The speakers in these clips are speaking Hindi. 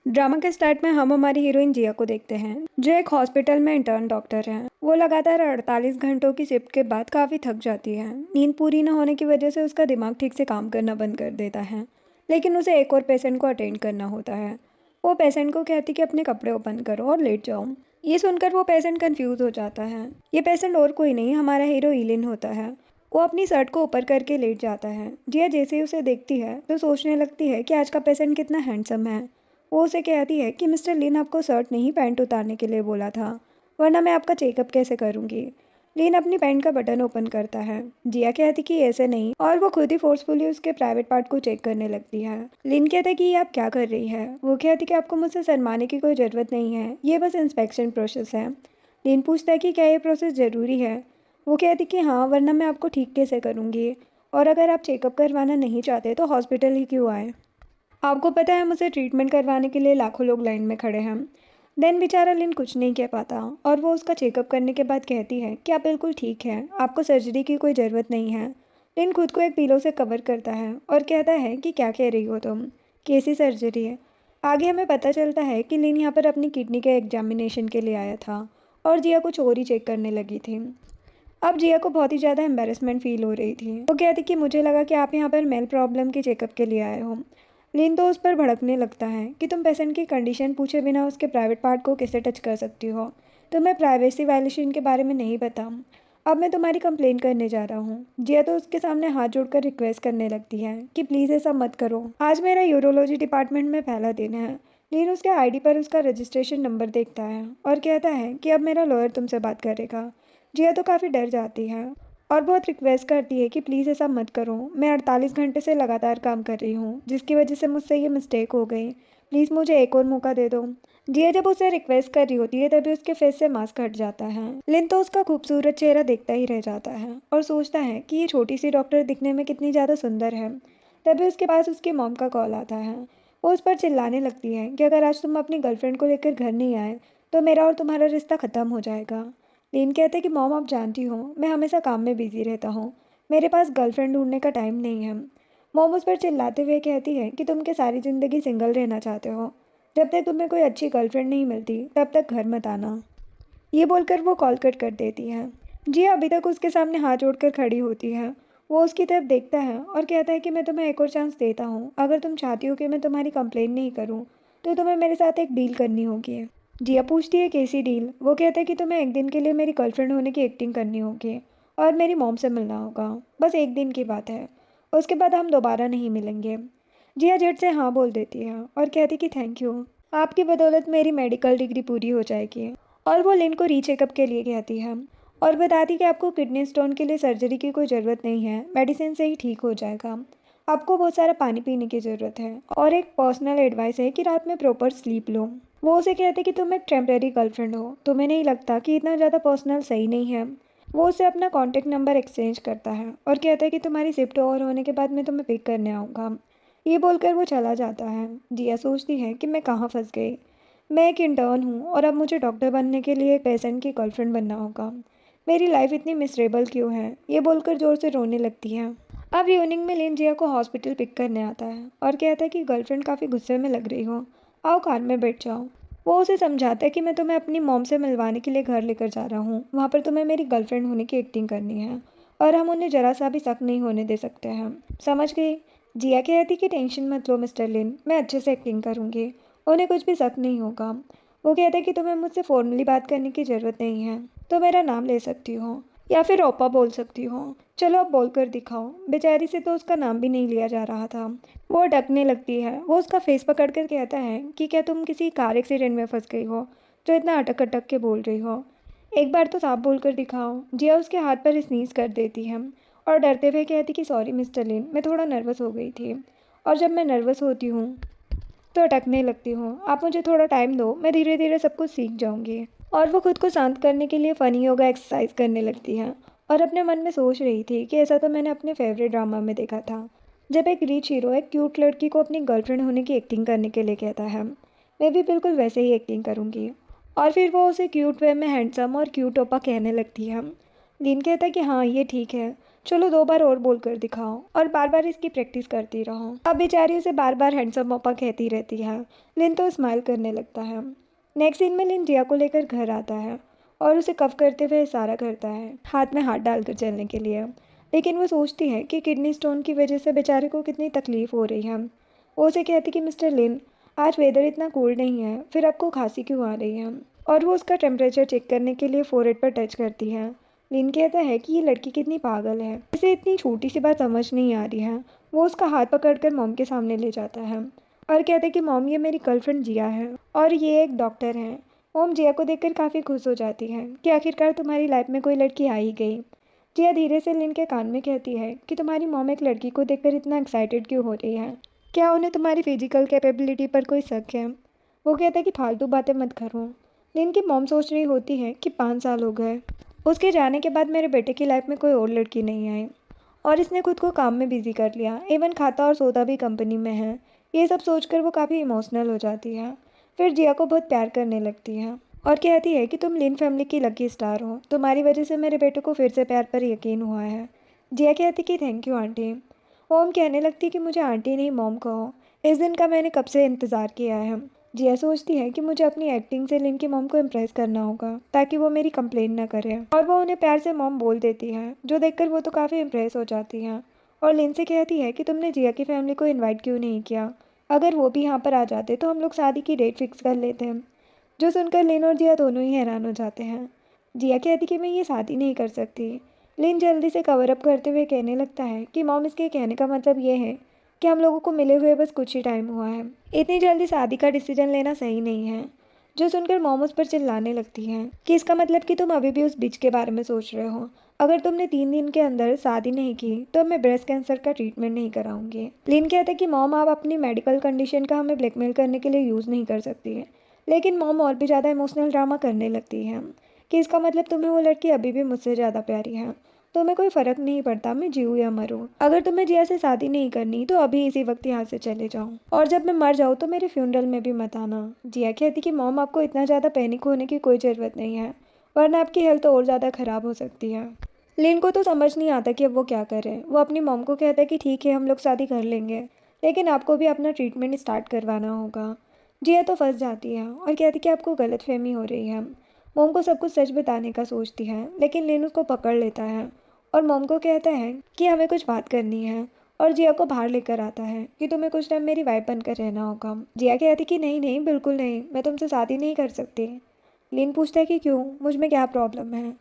ड्रामा के स्टार्ट में हम हमारी हीरोइन जिया को देखते हैं, जो एक हॉस्पिटल में इंटर्न डॉक्टर हैं। वो लगातार 48 घंटों की शिफ्ट के बाद काफ़ी थक जाती है। नींद पूरी न होने की वजह से उसका दिमाग ठीक से काम करना बंद कर देता है। लेकिन उसे एक और पेशेंट को अटेंड करना होता है। वो पेशेंट को कहती कि अपने कपड़े ओपन करो और लेट जाओ। ये सुनकर वो पेशेंट कंफ्यूज हो जाता है। ये पेशेंट और कोई नहीं, हमारा हीरो इलिन होता है। वो अपनी शर्ट को ऊपर करके लेट जाता है। जिया जैसे ही उसे देखती है तो सोचने लगती है कि आज का पेशेंट कितना हैंडसम है। वो उसे कहती है कि मिस्टर लिन आपको शर्ट नहीं पैंट उतारने के लिए बोला था, वरना मैं आपका चेकअप कैसे करूँगी। लिन अपनी पैंट का बटन ओपन करता है। जिया कहती कि ऐसे नहीं, और वो खुद ही फोर्सफुली उसके प्राइवेट पार्ट को चेक करने लगती है। लिन कहता है कि ये आप क्या कर रही है। वो कहती कि आपको मुझसे शर्माने की कोई ज़रूरत नहीं है, ये बस इंस्पेक्शन प्रोसेस है। लिन पूछता है कि क्या ये प्रोसेस ज़रूरी है। वो कहती कि हाँ, वरना मैं आपको ठीक कैसे करूँगी, और अगर आप चेकअप करवाना नहीं चाहते तो हॉस्पिटल ही क्यों आए। आपको पता है मुझे ट्रीटमेंट करवाने के लिए लाखों लोग लाइन में खड़े हैं। देन बेचारा लिन कुछ नहीं कह पाता, और वो उसका चेकअप करने के बाद कहती है कि आप बिल्कुल ठीक है, आपको सर्जरी की कोई ज़रूरत नहीं है। लिन खुद को एक पिलो से कवर करता है और कहता है कि क्या कह रही हो तुम, कैसी सर्जरी है। आगे हमें पता चलता है कि लिन यहाँ पर अपनी किडनी के एग्जामिनेशन के लिए आया था, और जिया कुछ और ही चेक करने लगी थी। अब जिया को बहुत ही ज़्यादा एम्बेरसमेंट फील हो रही थी। वो कहती कि मुझे लगा कि आप यहाँ पर मेल प्रॉब्लम के चेकअप के लिए आए हो। लिन तो उस पर भड़कने लगता है कि तुम पेशेंट की कंडीशन पूछे बिना उसके प्राइवेट पार्ट को कैसे टच कर सकती हो। तुम्हें प्राइवेसी वायलेशन के बारे में नहीं पता। अब मैं तुम्हारी कंप्लेन करने जा रहा हूँ। जिया तो उसके सामने हाथ जोड़कर रिक्वेस्ट करने लगती है कि प्लीज़ ऐसा मत करो, आज मेरा यूरोलॉजी डिपार्टमेंट में पहला दिन है। लिन उसके आईडी पर उसका रजिस्ट्रेशन नंबर देखता है और कहता है कि अब मेरा लॉयर तुमसे बात करेगा। जिया तो काफ़ी डर जाती है और बहुत रिक्वेस्ट करती है कि प्लीज़ ऐसा मत करो, मैं 48 घंटे से लगातार काम कर रही हूँ, जिसकी वजह से मुझसे ये मिस्टेक हो गई। प्लीज़ मुझे एक और मौका दे दो। जिया जब उसे रिक्वेस्ट कर रही होती है तभी उसके फेस से मास्क हट जाता है। लिन तो उसका खूबसूरत चेहरा देखता ही रह जाता है और सोचता है कि ये छोटी सी डॉक्टर दिखने में कितनी ज़्यादा सुंदर है। तभी उसके पास उसकी मॉम का कॉल आता है। वो उस पर चिल्लाने लगती है कि अगर आज तुम अपनी गर्लफ्रेंड को लेकर घर नहीं आए तो मेरा और तुम्हारा रिश्ता ख़त्म हो जाएगा। लिन कहते कि मॉम आप जानती हो मैं हमेशा काम में बिजी रहता हूँ, मेरे पास गर्लफ्रेंड ढूंढने का टाइम नहीं है। मॉम उस पर चिल्लाते हुए कहती है कि तुम क्या सारी ज़िंदगी सिंगल रहना चाहते हो, जब तक तुम्हें कोई अच्छी गर्लफ्रेंड नहीं मिलती तब तक घर मत आना। ये बोलकर वो कॉल कट कर देती है। जी अभी तक उसके सामने हाथ जोड़कर खड़ी होती है। वो उसकी तरफ देखता है और कहता है कि मैं तुम्हें एक और चांस देता हूँ, अगर तुम चाहती हो कि मैं तुम्हारी कंप्लेन नहीं करूँ तो तुम्हें मेरे साथ एक डील करनी होगी। जिया पूछती है कैसी डील। वो कहता है कि तुम्हें एक दिन के लिए मेरी गर्लफ्रेंड होने की एक्टिंग करनी होगी और मेरी मॉम से मिलना होगा। बस एक दिन की बात है, उसके बाद हम दोबारा नहीं मिलेंगे। जिया झट से हाँ बोल देती है और कहती कि थैंक यू, आपकी बदौलत मेरी मेडिकल डिग्री पूरी हो जाएगी। और वो लिन को रीचेकअप के लिए कहती है और बताती कि आपको किडनी स्टोन के लिए सर्जरी की कोई ज़रूरत नहीं है, मेडिसिन से ही ठीक हो जाएगा। आपको बहुत सारा पानी पीने की ज़रूरत है, और एक पर्सनल एडवाइस है कि रात में प्रॉपर स्लीप लो। वो उसे कहते कि तुम एक टेम्प्रेरी गर्लफ्रेंड हो, तुम्हें नहीं लगता कि इतना ज़्यादा पर्सनल सही नहीं है। वो उसे अपना कॉन्टैक्ट नंबर एक्सचेंज करता है और कहता है कि तुम्हारी शिफ्ट ओवर होने के बाद मैं तुम्हें पिक करने आऊँगा। ये बोलकर वो चला जाता है। जिया सोचती है कि मैं कहाँ फंस गई। मैं एक इंटर्न हूँ और अब मुझे डॉक्टर बनने के लिए एक पेशेंट की गर्लफ्रेंड बनना होगा। मेरी लाइफ इतनी मिसरेबल क्यों है। ये बोलकर ज़ोर से रोने लगती है। अब इवनिंग में लिन जिया को हॉस्पिटल पिक करने आता है और कहता है कि गर्लफ्रेंड काफ़ी गुस्से में लग रही हो, आओ कार में बैठ जाओ। वो उसे समझाता है कि मैं तुम्हें अपनी मॉम से मिलवाने के लिए घर लेकर जा रहा हूँ, वहाँ पर तुम्हें मेरी गर्लफ्रेंड होने की एक्टिंग करनी है और हम उन्हें ज़रा सा भी शक नहीं होने दे सकते हैं, समझ गई। जिया कहती कि टेंशन मत लो मिस्टर लिन, मैं अच्छे से एक्टिंग करूँगी, उन्हें कुछ भी शक नहीं होगा। वो कहते हैं कि तुम्हें मुझसे फॉर्मली बात करने की ज़रूरत नहीं है, तो मेरा नाम ले सकती हो या फिर ओपा बोल सकती हो। चलो अब बोल कर दिखाओ। बेचारी से तो उसका नाम भी नहीं लिया जा रहा था। वो अटकने लगती है। वो उसका फेस पकड़ कर कहता है कि क्या तुम किसी कार एक्सीडेंट में फंस गई हो जो इतना अटक अटक के बोल रही हो, एक बार तो साफ बोल कर दिखाओ। जिया उसके हाथ पर स्नीज कर देती है और डरते हुए कहती कि सॉरी मिस्टर लिन, मैं थोड़ा नर्वस हो गई थी, और जब मैं नर्वस होती हूँ तो अटकने लगती हूँ, आप मुझे थोड़ा टाइम दो, मैं धीरे धीरे सब कुछ सीख जाऊँगी। और वो खुद को शांत करने के लिए फ़नी योगा एक्सरसाइज करने लगती है और अपने मन में सोच रही थी कि ऐसा तो मैंने अपने फेवरेट ड्रामा में देखा था, जब एक रिच हीरो एक क्यूट लड़की को अपनी गर्लफ्रेंड होने की एक्टिंग करने के लिए कहता है। मैं भी बिल्कुल वैसे ही एक्टिंग करूँगी। और फिर वो उसे क्यूट वे में हैंडसम और क्यूट ओपा कहने लगती है। लिन कहता है कि हाँ ये ठीक है, चलो 2 बार और बोल कर दिखाओ और बार बार इसकी प्रैक्टिस करती रहो। अब बेचारी उसे बार बार हैंडसम पापा कहती रहती है। लिन तो स्माइल करने लगता है। नेक्स्ट सीन में लिन जिया को लेकर घर आता है और उसे कफ करते हुए इशारा करता है हाथ में हाथ डालकर चलने के लिए। लेकिन वो सोचती है कि किडनी स्टोन की वजह से बेचारे को कितनी तकलीफ हो रही है। वो उसे कहती कि मिस्टर लिन, आज वेदर इतना कोल्ड नहीं है, फिर आपको खांसी क्यों आ रही है? और वो उसका टेम्परेचर चेक करने के लिए फोरहेड पर टच करती है। लिन कहता है कि ये लड़की कितनी पागल है, इसे इतनी छोटी सी बात समझ नहीं आ रही है। वो उसका हाथ पकड़कर मॉम के सामने ले जाता है और कहते हैं कि मॉम, ये मेरी गर्लफ्रेंड जिया है और ये एक डॉक्टर है। मॉम जिया को देखकर काफ़ी खुश हो जाती है कि आखिरकार तुम्हारी लाइफ में कोई लड़की आ ही गई। जिया धीरे से लिन के कान में कहती है कि तुम्हारी मॉम एक लड़की को देखकर इतना एक्साइटेड क्यों हो रही है? क्या उन्हें तुम्हारी फिजिकल कैपेबिलिटी पर कोई शक है? वो कहता है कि फालतू बातें मत करो। लिन की मॉम सोच रही होती है कि 5 साल हो गए उसके जाने के बाद मेरे बेटे की लाइफ में कोई और लड़की नहीं आई और इसने खुद को काम में बिजी कर लिया, इवन खाता और सोता भी कंपनी में है। ये सब सोचकर वो काफ़ी इमोशनल हो जाती है। फिर जिया को बहुत प्यार करने लगती है और कहती है कि तुम लिन फैमिली की लकी स्टार हो, तुम्हारी वजह से मेरे बेटे को फिर से प्यार पर यकीन हुआ है। जिया कहती कि थैंक यू आंटी। मॉम कहने लगती कि मुझे आंटी नहीं मॉम कहो, इस दिन का मैंने कब से इंतज़ार किया है। जिया सोचती है कि मुझे अपनी एक्टिंग से लिन की मॉम को इम्प्रेस करना होगा ताकि वो मेरी कंप्लेन ना करे, और वो उन्हें प्यार से मॉम बोल देती है, जो देखकर वो तो काफ़ी इम्प्रेस हो जाती हैं और लिन से कहती है कि तुमने जिया की फैमिली को इनवाइट क्यों नहीं किया? अगर वो भी यहाँ पर आ जाते तो हम लोग शादी की डेट फिक्स कर लेते हैं। जो सुनकर लिन और जिया दोनों ही हैरान हो जाते हैं। जिया कहती कि मैं ये शादी नहीं कर सकती। लिन जल्दी से कवर अप करते हुए कहने लगता है कि मॉम, इसके कहने का मतलब ये है कि हम लोगों को मिले हुए बस कुछ ही टाइम हुआ है, इतनी जल्दी शादी का डिसीजन लेना सही नहीं है। जो सुनकर मॉम उस पर चिल्लाने लगती हैं कि इसका मतलब कि तुम अभी भी उस बिच के बारे में सोच रहे हो। अगर तुमने 3 दिन के अंदर शादी नहीं की तो मैं ब्रेस्ट कैंसर का ट्रीटमेंट नहीं कराऊंगी। लिन कहता है कि मॉम, आप अपनी मेडिकल कंडीशन का हमें ब्लैकमेल करने के लिए यूज़ नहीं कर सकती है। लेकिन मॉम और भी ज़्यादा इमोशनल ड्रामा करने लगती है कि इसका मतलब तुम्हें वो लड़की अभी भी मुझसे ज़्यादा प्यारी है। तुम्हें कोई फ़र्क नहीं पड़ता मैं जीऊँ या मरूँ। अगर तुम्हें जिया से शादी नहीं करनी तो अभी इसी वक्त यहाँ से चले जाओ, और जब मैं मर जाऊँ तो मेरे फ्यूनरल में भी मत आना। जिया कहती कि मॉम, आपको इतना ज़्यादा पैनिक होने की कोई ज़रूरत नहीं है, वरना आपकी हेल्थ और ज़्यादा ख़राब हो सकती है। लिन को तो समझ नहीं आता कि अब वो क्या करे। वो अपनी मॉम को कहता है कि ठीक है, हम लोग शादी कर लेंगे, लेकिन आपको भी अपना ट्रीटमेंट स्टार्ट करवाना होगा। जिया तो फंस जाती है और कहती कि आपको गलतफहमी हो रही है। मॉम को सब कुछ सच बताने का सोचती है, लेकिन लिन उसको पकड़ लेता है और मॉम को कहता है कि हमें कुछ बात करनी है, और जिया को बाहर लेकर आता है कि तुम्हें कुछ टाइम मेरी वाइफ बनकर रहना होगा। जिया कहती कि नहीं नहीं, बिल्कुल नहीं, मैं तुमसे शादी नहीं कर सकती। लिन पूछता है कि क्यों, मुझ में क्या प्रॉब्लम है?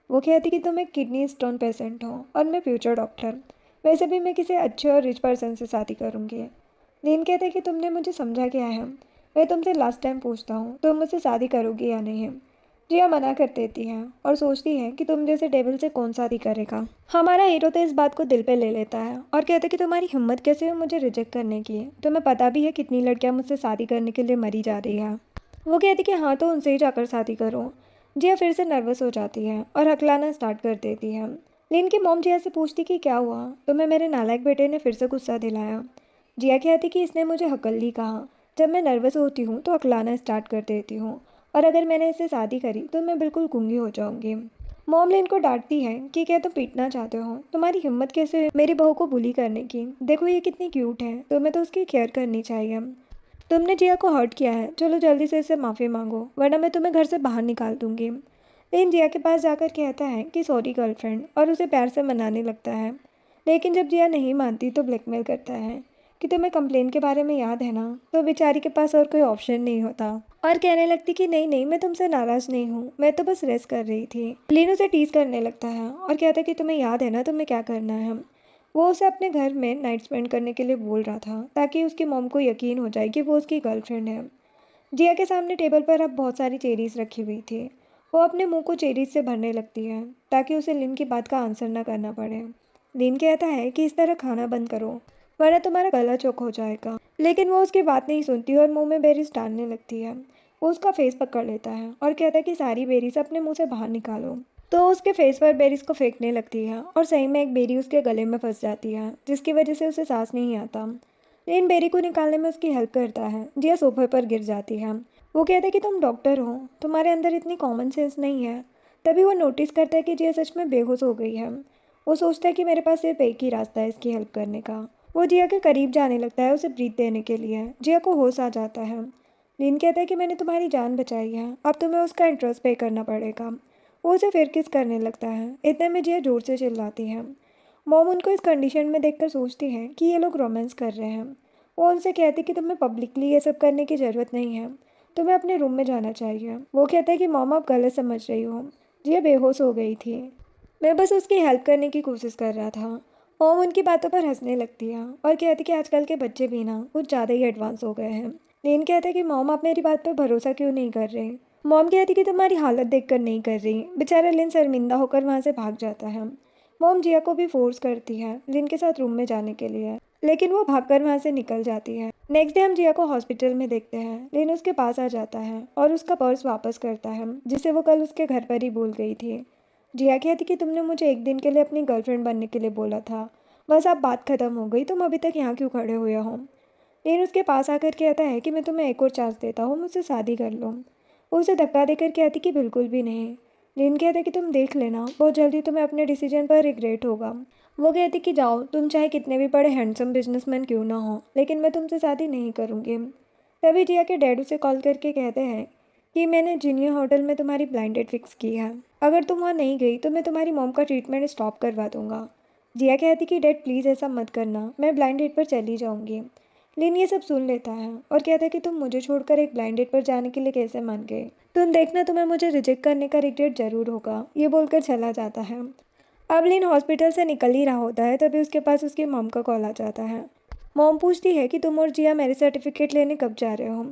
वो कहती कि तुम एक किडनी स्टोन पेशेंट हो और मैं फ्यूचर डॉक्टर, वैसे भी मैं किसी अच्छे और रिच पर्सन से शादी करूँगी। लिन कहते हैं कि तुमने मुझे समझा क्या है? मैं तुमसे लास्ट टाइम पूछता हूँ, तुम मुझसे शादी करोगी या नहीं? जिया मना कर देती है और सोचती है कि तुम जैसे डेविल से कौन शादी करेगा। हमारा हीरो तो इस बात को दिल पे ले लेता है और कहता है कि तुम्हारी हिम्मत कैसे हुई मुझे रिजेक्ट करने की? तुम्हें पता भी है कितनी लड़कियां मुझसे शादी करने के लिए मरी जा रही है। वो कहती कि हाँ, तो उनसे ही जाकर शादी करो। जिया फिर से नर्वस हो जाती है और हकलाना स्टार्ट कर देती है। लिन की मॉम जिया से पूछती कि क्या हुआ, तुम्हें मेरे नालायक बेटे ने फिर से गुस्सा दिलाया? जिया कहती कि इसने मुझे हकल्ली कहा। जब मैं नर्वस होती हूँ तो हकलाना स्टार्ट कर देती हूँ, और अगर मैंने इससे शादी करी तो मैं बिल्कुल गूंगी हो जाऊंगी। मॉम लिन को डांटती है कि क्या तुम पीटना चाहते हो? तुम्हारी हिम्मत कैसे हुई मेरी बहू को बुली करने की? देखो ये कितनी क्यूट है, तुम्हें तो उसकी केयर करनी चाहिए। तुमने जिया को हर्ट किया है, चलो जल्दी से इससे माफ़ी मांगो, वरना मैं तुम्हें घर से बाहर निकाल दूंगी। लेकिन जिया के पास जाकर कहता है कि सॉरी गर्लफ्रेंड, और उसे प्यार से मनाने लगता है। लेकिन जब जिया नहीं मानती तो ब्लैकमेल करता है कि तुम्हें कंप्लेन के बारे में याद है ना? तो बेचारी के पास और कोई ऑप्शन नहीं होता और कहने लगती कि नहीं नहीं, मैं तुमसे नाराज़ नहीं हूँ, मैं तो बस रेस्ट कर रही थी। लीन उसे टीज करने लगता है और कहता है कि तुम्हें याद है ना तुम्हें क्या करना है। वो उसे अपने घर में नाइट स्पेंड करने के लिए बोल रहा था ताकि उसकी मॉम को यकीन हो जाए कि वो उसकी गर्लफ्रेंड है। जिया के सामने टेबल पर अब बहुत सारी चेरीज रखी हुई थी। वो अपने मुंह को चेरीज से भरने लगती है ताकि उसे लिन की बात का आंसर ना करना पड़े। लिन कहता है कि इस तरह खाना बंद करो, वरना तुम्हारा गला चौक हो जाएगा। लेकिन वो उसकी बात नहीं सुनती और मुंह में बेरीज डालने लगती है। वो उसका फेस पकड़ लेता है और कहता है कि सारी बेरीज अपने मुंह से बाहर निकालो। तो उसके फेस पर बेरीज को फेंकने लगती है और सही में एक बेरी उसके गले में फंस जाती है, जिसकी वजह से उसे सांस नहीं आता। लेकिन बेरी को निकालने में उसकी हेल्प करता है। जिया सोफे पर गिर जाती है। वो कहता है कि तुम डॉक्टर हो, तुम्हारे अंदर इतनी कॉमन सेंस नहीं है। तभी वो नोटिस करता है कि जिया सच में बेहोश हो गई है। वो सोचता है कि मेरे पास सिर्फ एक ही रास्ता है इसकी हेल्प करने का। वो जिया के करीब जाने लगता है उसे ब्रीथ देने के लिए। जिया को होश आ जाता है। लिन कहता है कि मैंने तुम्हारी जान बचाई है, अब तुम्हें उसका इंटरेस्ट पे करना पड़ेगा। वो उसे फिर किस करने लगता है। इतने में जिया जोर से चिल्लाती है। मॉम उनको इस कंडीशन में देखकर सोचती है कि ये लोग रोमांस कर रहे हैं। वो उनसे कहती कि तुम्हें पब्लिकली ये सब करने की ज़रूरत नहीं है, तुम्हें अपने रूम में जाना चाहिए। वो कहते हैं कि मॉम आप गलत समझ रही हो, जिया बेहोश हो गई थी, मैं बस उसकी हेल्प करने की कोशिश कर रहा था। मॉम उनकी बातों पर हंसने लगती है और कहती कि आजकल के बच्चे भी ना कुछ ज़्यादा ही एडवांस हो गए हैं। लेन कहता है कि मॉम आप मेरी बात पर भरोसा क्यों नहीं कर रहे। मॉम कहती कि तुम्हारी हालत देखकर नहीं कर रही। बेचारा लिन शर्मिंदा होकर वहाँ से भाग जाता है। मॉम जिया को भी फोर्स करती है लिन के साथ रूम में जाने के लिए, लेकिन वो भागकर वहाँ से निकल जाती है। नेक्स्ट डे हम जिया को हॉस्पिटल में देखते हैं। लिन उसके पास आ जाता है और उसका पर्स वापस करता है जिसे वो कल उसके घर पर ही भूल गई थी। जिया कहती कि तुमने मुझे एक दिन के लिए अपनी गर्लफ्रेंड बनने के लिए बोला था, बस अब बात खत्म हो गई, तुम अभी तक यहाँ क्यों खड़े हुए हो। लेन उसके पास आकर कहता है कि मैं तुम्हें एक और चांस देता हूँ, मुझसे शादी कर लो। वो उसे धक्का देकर कहती कि बिल्कुल भी नहीं। लिन कहता कि तुम देख लेना, बहुत जल्दी तुम्हें अपने डिसीजन पर रिग्रेट होगा। वो कहती कि जाओ, तुम चाहे कितने भी बड़े हैंडसम बिजनेसमैन क्यों ना हो, लेकिन मैं तुमसे शादी नहीं करूँगी। तभी जिया के डैड उसे कॉल करके कहते हैं कि मैंने जूनियर होटल में तुम्हारी ब्लाइंड डेट फिक्स की है, अगर तुम वहाँ नहीं गई तो मैं तुम्हारी मॉम का ट्रीटमेंट स्टॉप करवा दूंगा। जिया कहती कि डैड प्लीज़ ऐसा मत करना, मैं ब्लाइंड डेट पर चली जाऊँगी। लिन ये सब सुन लेता है और कहता है कि तुम मुझे छोड़कर एक ब्लाइंड डेट पर जाने के लिए कैसे मान गए, तुम देखना तुम्हें मुझे रिजेक्ट करने का रिग्रेट ज़रूर होगा। ये बोलकर चला जाता है। अब लिन हॉस्पिटल से निकल ही रहा होता है तभी उसके पास उसकी मॉम का कॉल आ जाता है। मॉम पूछती है कि तुम और जिया मेरे सर्टिफिकेट लेने कब जा रहे हो।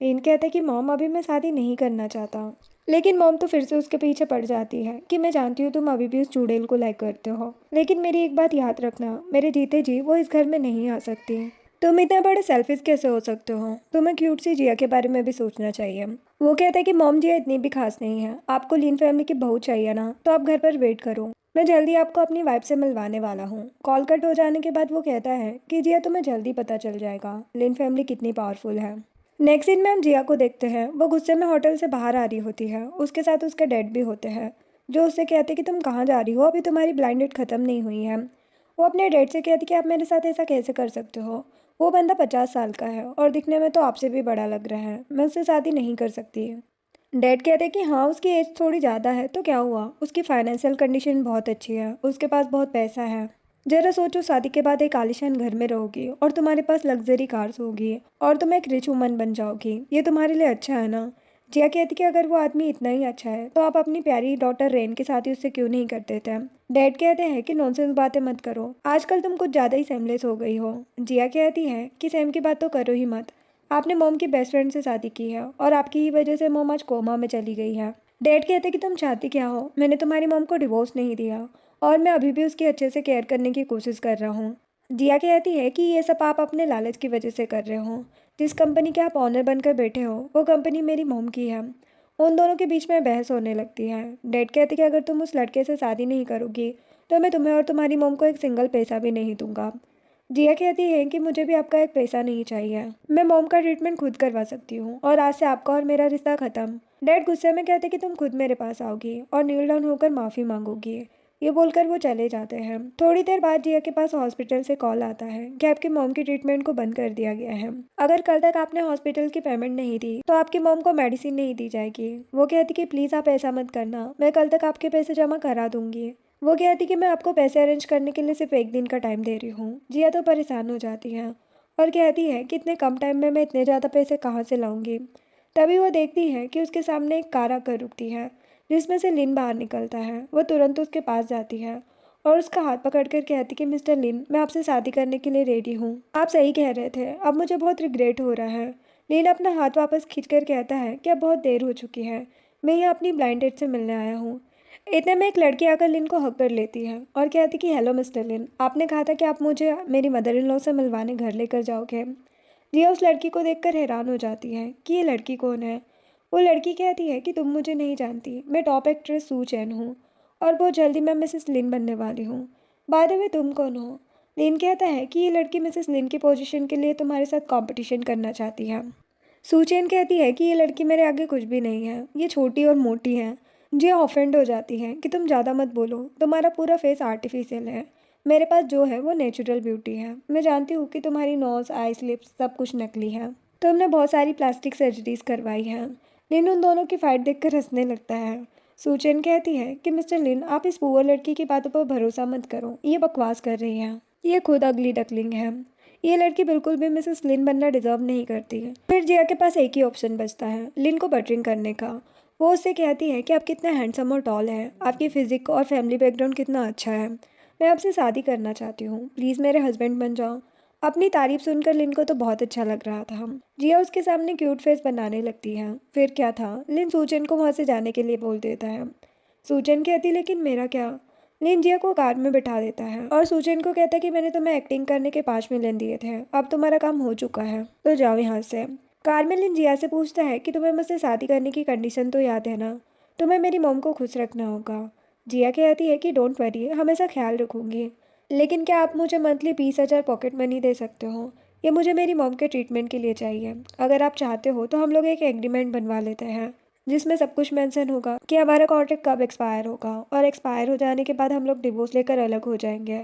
लिन कहता है कि मॉम अभी मैं शादी नहीं करना चाहता, लेकिन मॉम तो फिर से उसके पीछे पड़ जाती है कि मैं जानती हूँ तुम अभी भी उस चुड़ैल को लाइक करते हो, लेकिन मेरी एक बात याद रखना, मेरे जीते जी वो इस घर में नहीं आ सकती। तुम इतने बड़े सेल्फिश कैसे हो सकते हो, तुम्हें क्यूट सी जिया के बारे में भी सोचना चाहिए। वो कहता है कि मॉम जिया इतनी भी खास नहीं है, आपको लीन फैमिली की बहू चाहिए ना, तो आप घर पर वेट करो, मैं जल्दी आपको अपनी वाइफ से मिलवाने वाला हूँ। कॉल कट हो जाने के बाद वो कहता है कि जिया तुम्हें जल्दी पता चल जाएगा लिन फैमिली कितनी पावरफुल है। नेक्स्ट सीन में हम जिया को देखते हैं। वो गुस्से में होटल से बाहर आ रही होती है, उसके साथ उसके डैड भी होते हैं जो उससे कहते कि तुम कहाँ जा रही हो, अभी तुम्हारी ब्लाइंड डेट खत्म नहीं हुई है। वो अपने डैड से कहती कि आप मेरे साथ ऐसा कैसे कर सकते हो, वो बंदा 50 साल का है और दिखने में तो आपसे भी बड़ा लग रहा है, मैं उससे शादी नहीं कर सकती। डैड कहते कि हाँ उसकी एज थोड़ी ज़्यादा है तो क्या हुआ, उसकी फाइनेंशियल कंडीशन बहुत अच्छी है, उसके पास बहुत पैसा है। जरा सोचो, शादी के बाद एक आलीशान घर में रहोगी और तुम्हारे पास लग्जरी कार्स होगी और तुम एक रिच वुमन बन जाओगी, ये तुम्हारे लिए अच्छा है ना। जिया कहती कि अगर वो आदमी इतना ही अच्छा है तो आप अपनी प्यारी डॉटर रेन के साथ ही उससे क्यों नहीं कर देते। डैड कहते हैं कि नॉनसेंस बातें मत करो, आजकल तुम कुछ ज़्यादा ही सेमलेस हो गई हो। जिया कहती है कि सेम की बात तो करो ही मत, आपने मॉम की बेस्ट फ्रेंड से शादी की है और आपकी ही वजह से मॉम आज कोमा में चली गई है। डैड कहते कि तुम चाहती क्या हो, मैंने तुम्हारी मॉम को डिवोर्स नहीं दिया और मैं अभी भी उसकी अच्छे से केयर करने की कोशिश कर रहा हूँ। जिया कहती है कि ये सब आप अपने लालच की वजह से कर रहे हो, जिस कंपनी के आप ऑनर बनकर बैठे हो वो कंपनी मेरी मॉम की है। उन दोनों के बीच में बहस होने लगती है। डैड कहते कि अगर तुम उस लड़के से शादी नहीं करोगी तो मैं तुम्हें और तुम्हारी मॉम को एक सिंगल पैसा भी नहीं दूंगा। जिया कहती है कि मुझे भी आपका एक पैसा नहीं चाहिए, मैं मॉम का ट्रीटमेंट खुद करवा सकती हूँ और आज से आपका और मेरा रिश्ता खत्म। डैड गुस्से में कहते कि तुम खुद मेरे पास आओगी और नील डाउन होकर माफ़ी मांगोगी। ये बोलकर वो चले जाते हैं। थोड़ी देर बाद जिया के पास हॉस्पिटल से कॉल आता है कि आपकी मॉम की ट्रीटमेंट को बंद कर दिया गया है, अगर कल तक आपने हॉस्पिटल की पेमेंट नहीं दी तो आपकी मॉम को मेडिसिन नहीं दी जाएगी। वो कहती कि प्लीज़ आप ऐसा मत करना, मैं कल तक आपके पैसे जमा करा दूंगी। वो कहती कि मैं आपको पैसे अरेंज करने के लिए सिर्फ एक दिन का टाइम दे रही हूँ। जिया तो परेशान हो जाती है और कहती है कि इतने कम टाइम में मैं इतने ज़्यादा पैसे कहाँ से लाऊंगी। तभी वो देखती है कि उसके सामने एक कार आकर रुकती है जिसमें से लिन बाहर निकलता है। वो तुरंत उसके पास जाती है और उसका हाथ पकड़कर कहती कि मिस्टर लिन, मैं आपसे शादी करने के लिए रेडी हूँ, आप सही कह रहे थे, अब मुझे बहुत रिग्रेट हो रहा है। लिन अपना हाथ वापस खींचकर कहता है कि अब बहुत देर हो चुकी है, मैं यहाँ अपनी ब्लाइंड डेट से मिलने आया हूँ। इतने में एक लड़की आकर लिन को हक कर लेती है और कहती कि हेलो मिस्टर लिन, आपने कहा था कि आप मुझे मेरी मदर इन लॉ से मिलवाने घर लेकर जाओगे। जिया उस लड़की को देखकर हैरान हो जाती है कि ये लड़की कौन है। वो लड़की कहती है कि तुम मुझे नहीं जानती, मैं टॉप एक्ट्रेस सू चैन हूँ और बहुत जल्दी मैं मिसेस लिन बनने वाली हूँ। बाय द वे तुम कौन हो। लिन कहता है कि ये लड़की मिसेस लिन की पोजीशन के लिए तुम्हारे साथ कंपटीशन करना चाहती है। सू चैन कहती है कि ये लड़की मेरे आगे कुछ भी नहीं है, ये छोटी और मोटी है, जिया ऑफेंड हो जाती है कि तुम ज़्यादा मत बोलो, तुम्हारा पूरा फेस आर्टिफिशियल है। मेरे पास जो है वो नेचुरल ब्यूटी है। मैं जानती हूँ कि तुम्हारी नोज, आईज, लिप्स सब कुछ नकली है। तुमने बहुत सारी प्लास्टिक सर्जरीज करवाई हैं। लिन उन दोनों की फाइट देखकर हंसने लगता है। सूचन कहती है कि मिस्टर लिन, आप इस पुअर लड़की की बातों पर भरोसा मत करो, ये बकवास कर रही है। ये खुद अगली डकलिंग है। ये लड़की बिल्कुल भी मिसेस लिन बनना डिजर्व नहीं करती है। फिर जिया के पास एक ही ऑप्शन बचता है, लिन को बटरिंग करने का। वो उससे कहती है कि आप कितना हैंडसम और टॉल है, आपकी फिजिक और फैमिली बैकग्राउंड कितना अच्छा है। मैं आपसे शादी करना चाहती हूँ, प्लीज़ मेरे हस्बैंड बन जाओ। अपनी तारीफ सुनकर लिन को तो बहुत अच्छा लग रहा था। जिया उसके सामने क्यूट फेस बनाने लगती है। फिर क्या था, लिन सूचन को वहाँ से जाने के लिए बोल देता है। सूचन कहती, लेकिन मेरा क्या। लिन जिया को कार में बिठा देता है और सूचन को कहता है कि मैंने तुम्हें एक्टिंग करने के 5 मिलियन दिए थे, अब तुम्हारा काम हो चुका है, तो जाओ यहाँ से। कार में लिन जिया से पूछता है कि तुम्हें मुझसे शादी करने की कंडीशन तो याद है ना, तुम्हें मेरी मॉम को खुश रखना होगा। जिया कहती है कि डोंट वरी, हमेशा ख्याल रखूंगी, लेकिन क्या आप मुझे मंथली 20,000 पॉकेट मनी दे सकते हो? ये मुझे मेरी मॉम के ट्रीटमेंट के लिए चाहिए। अगर आप चाहते हो तो हम लोग एक एग्रीमेंट बनवा लेते हैं जिसमें सब कुछ मेंशन होगा कि हमारा कॉन्ट्रैक्ट कब एक्सपायर होगा, और एक्सपायर हो जाने के बाद हम लोग डिवोर्स लेकर अलग हो जाएंगे।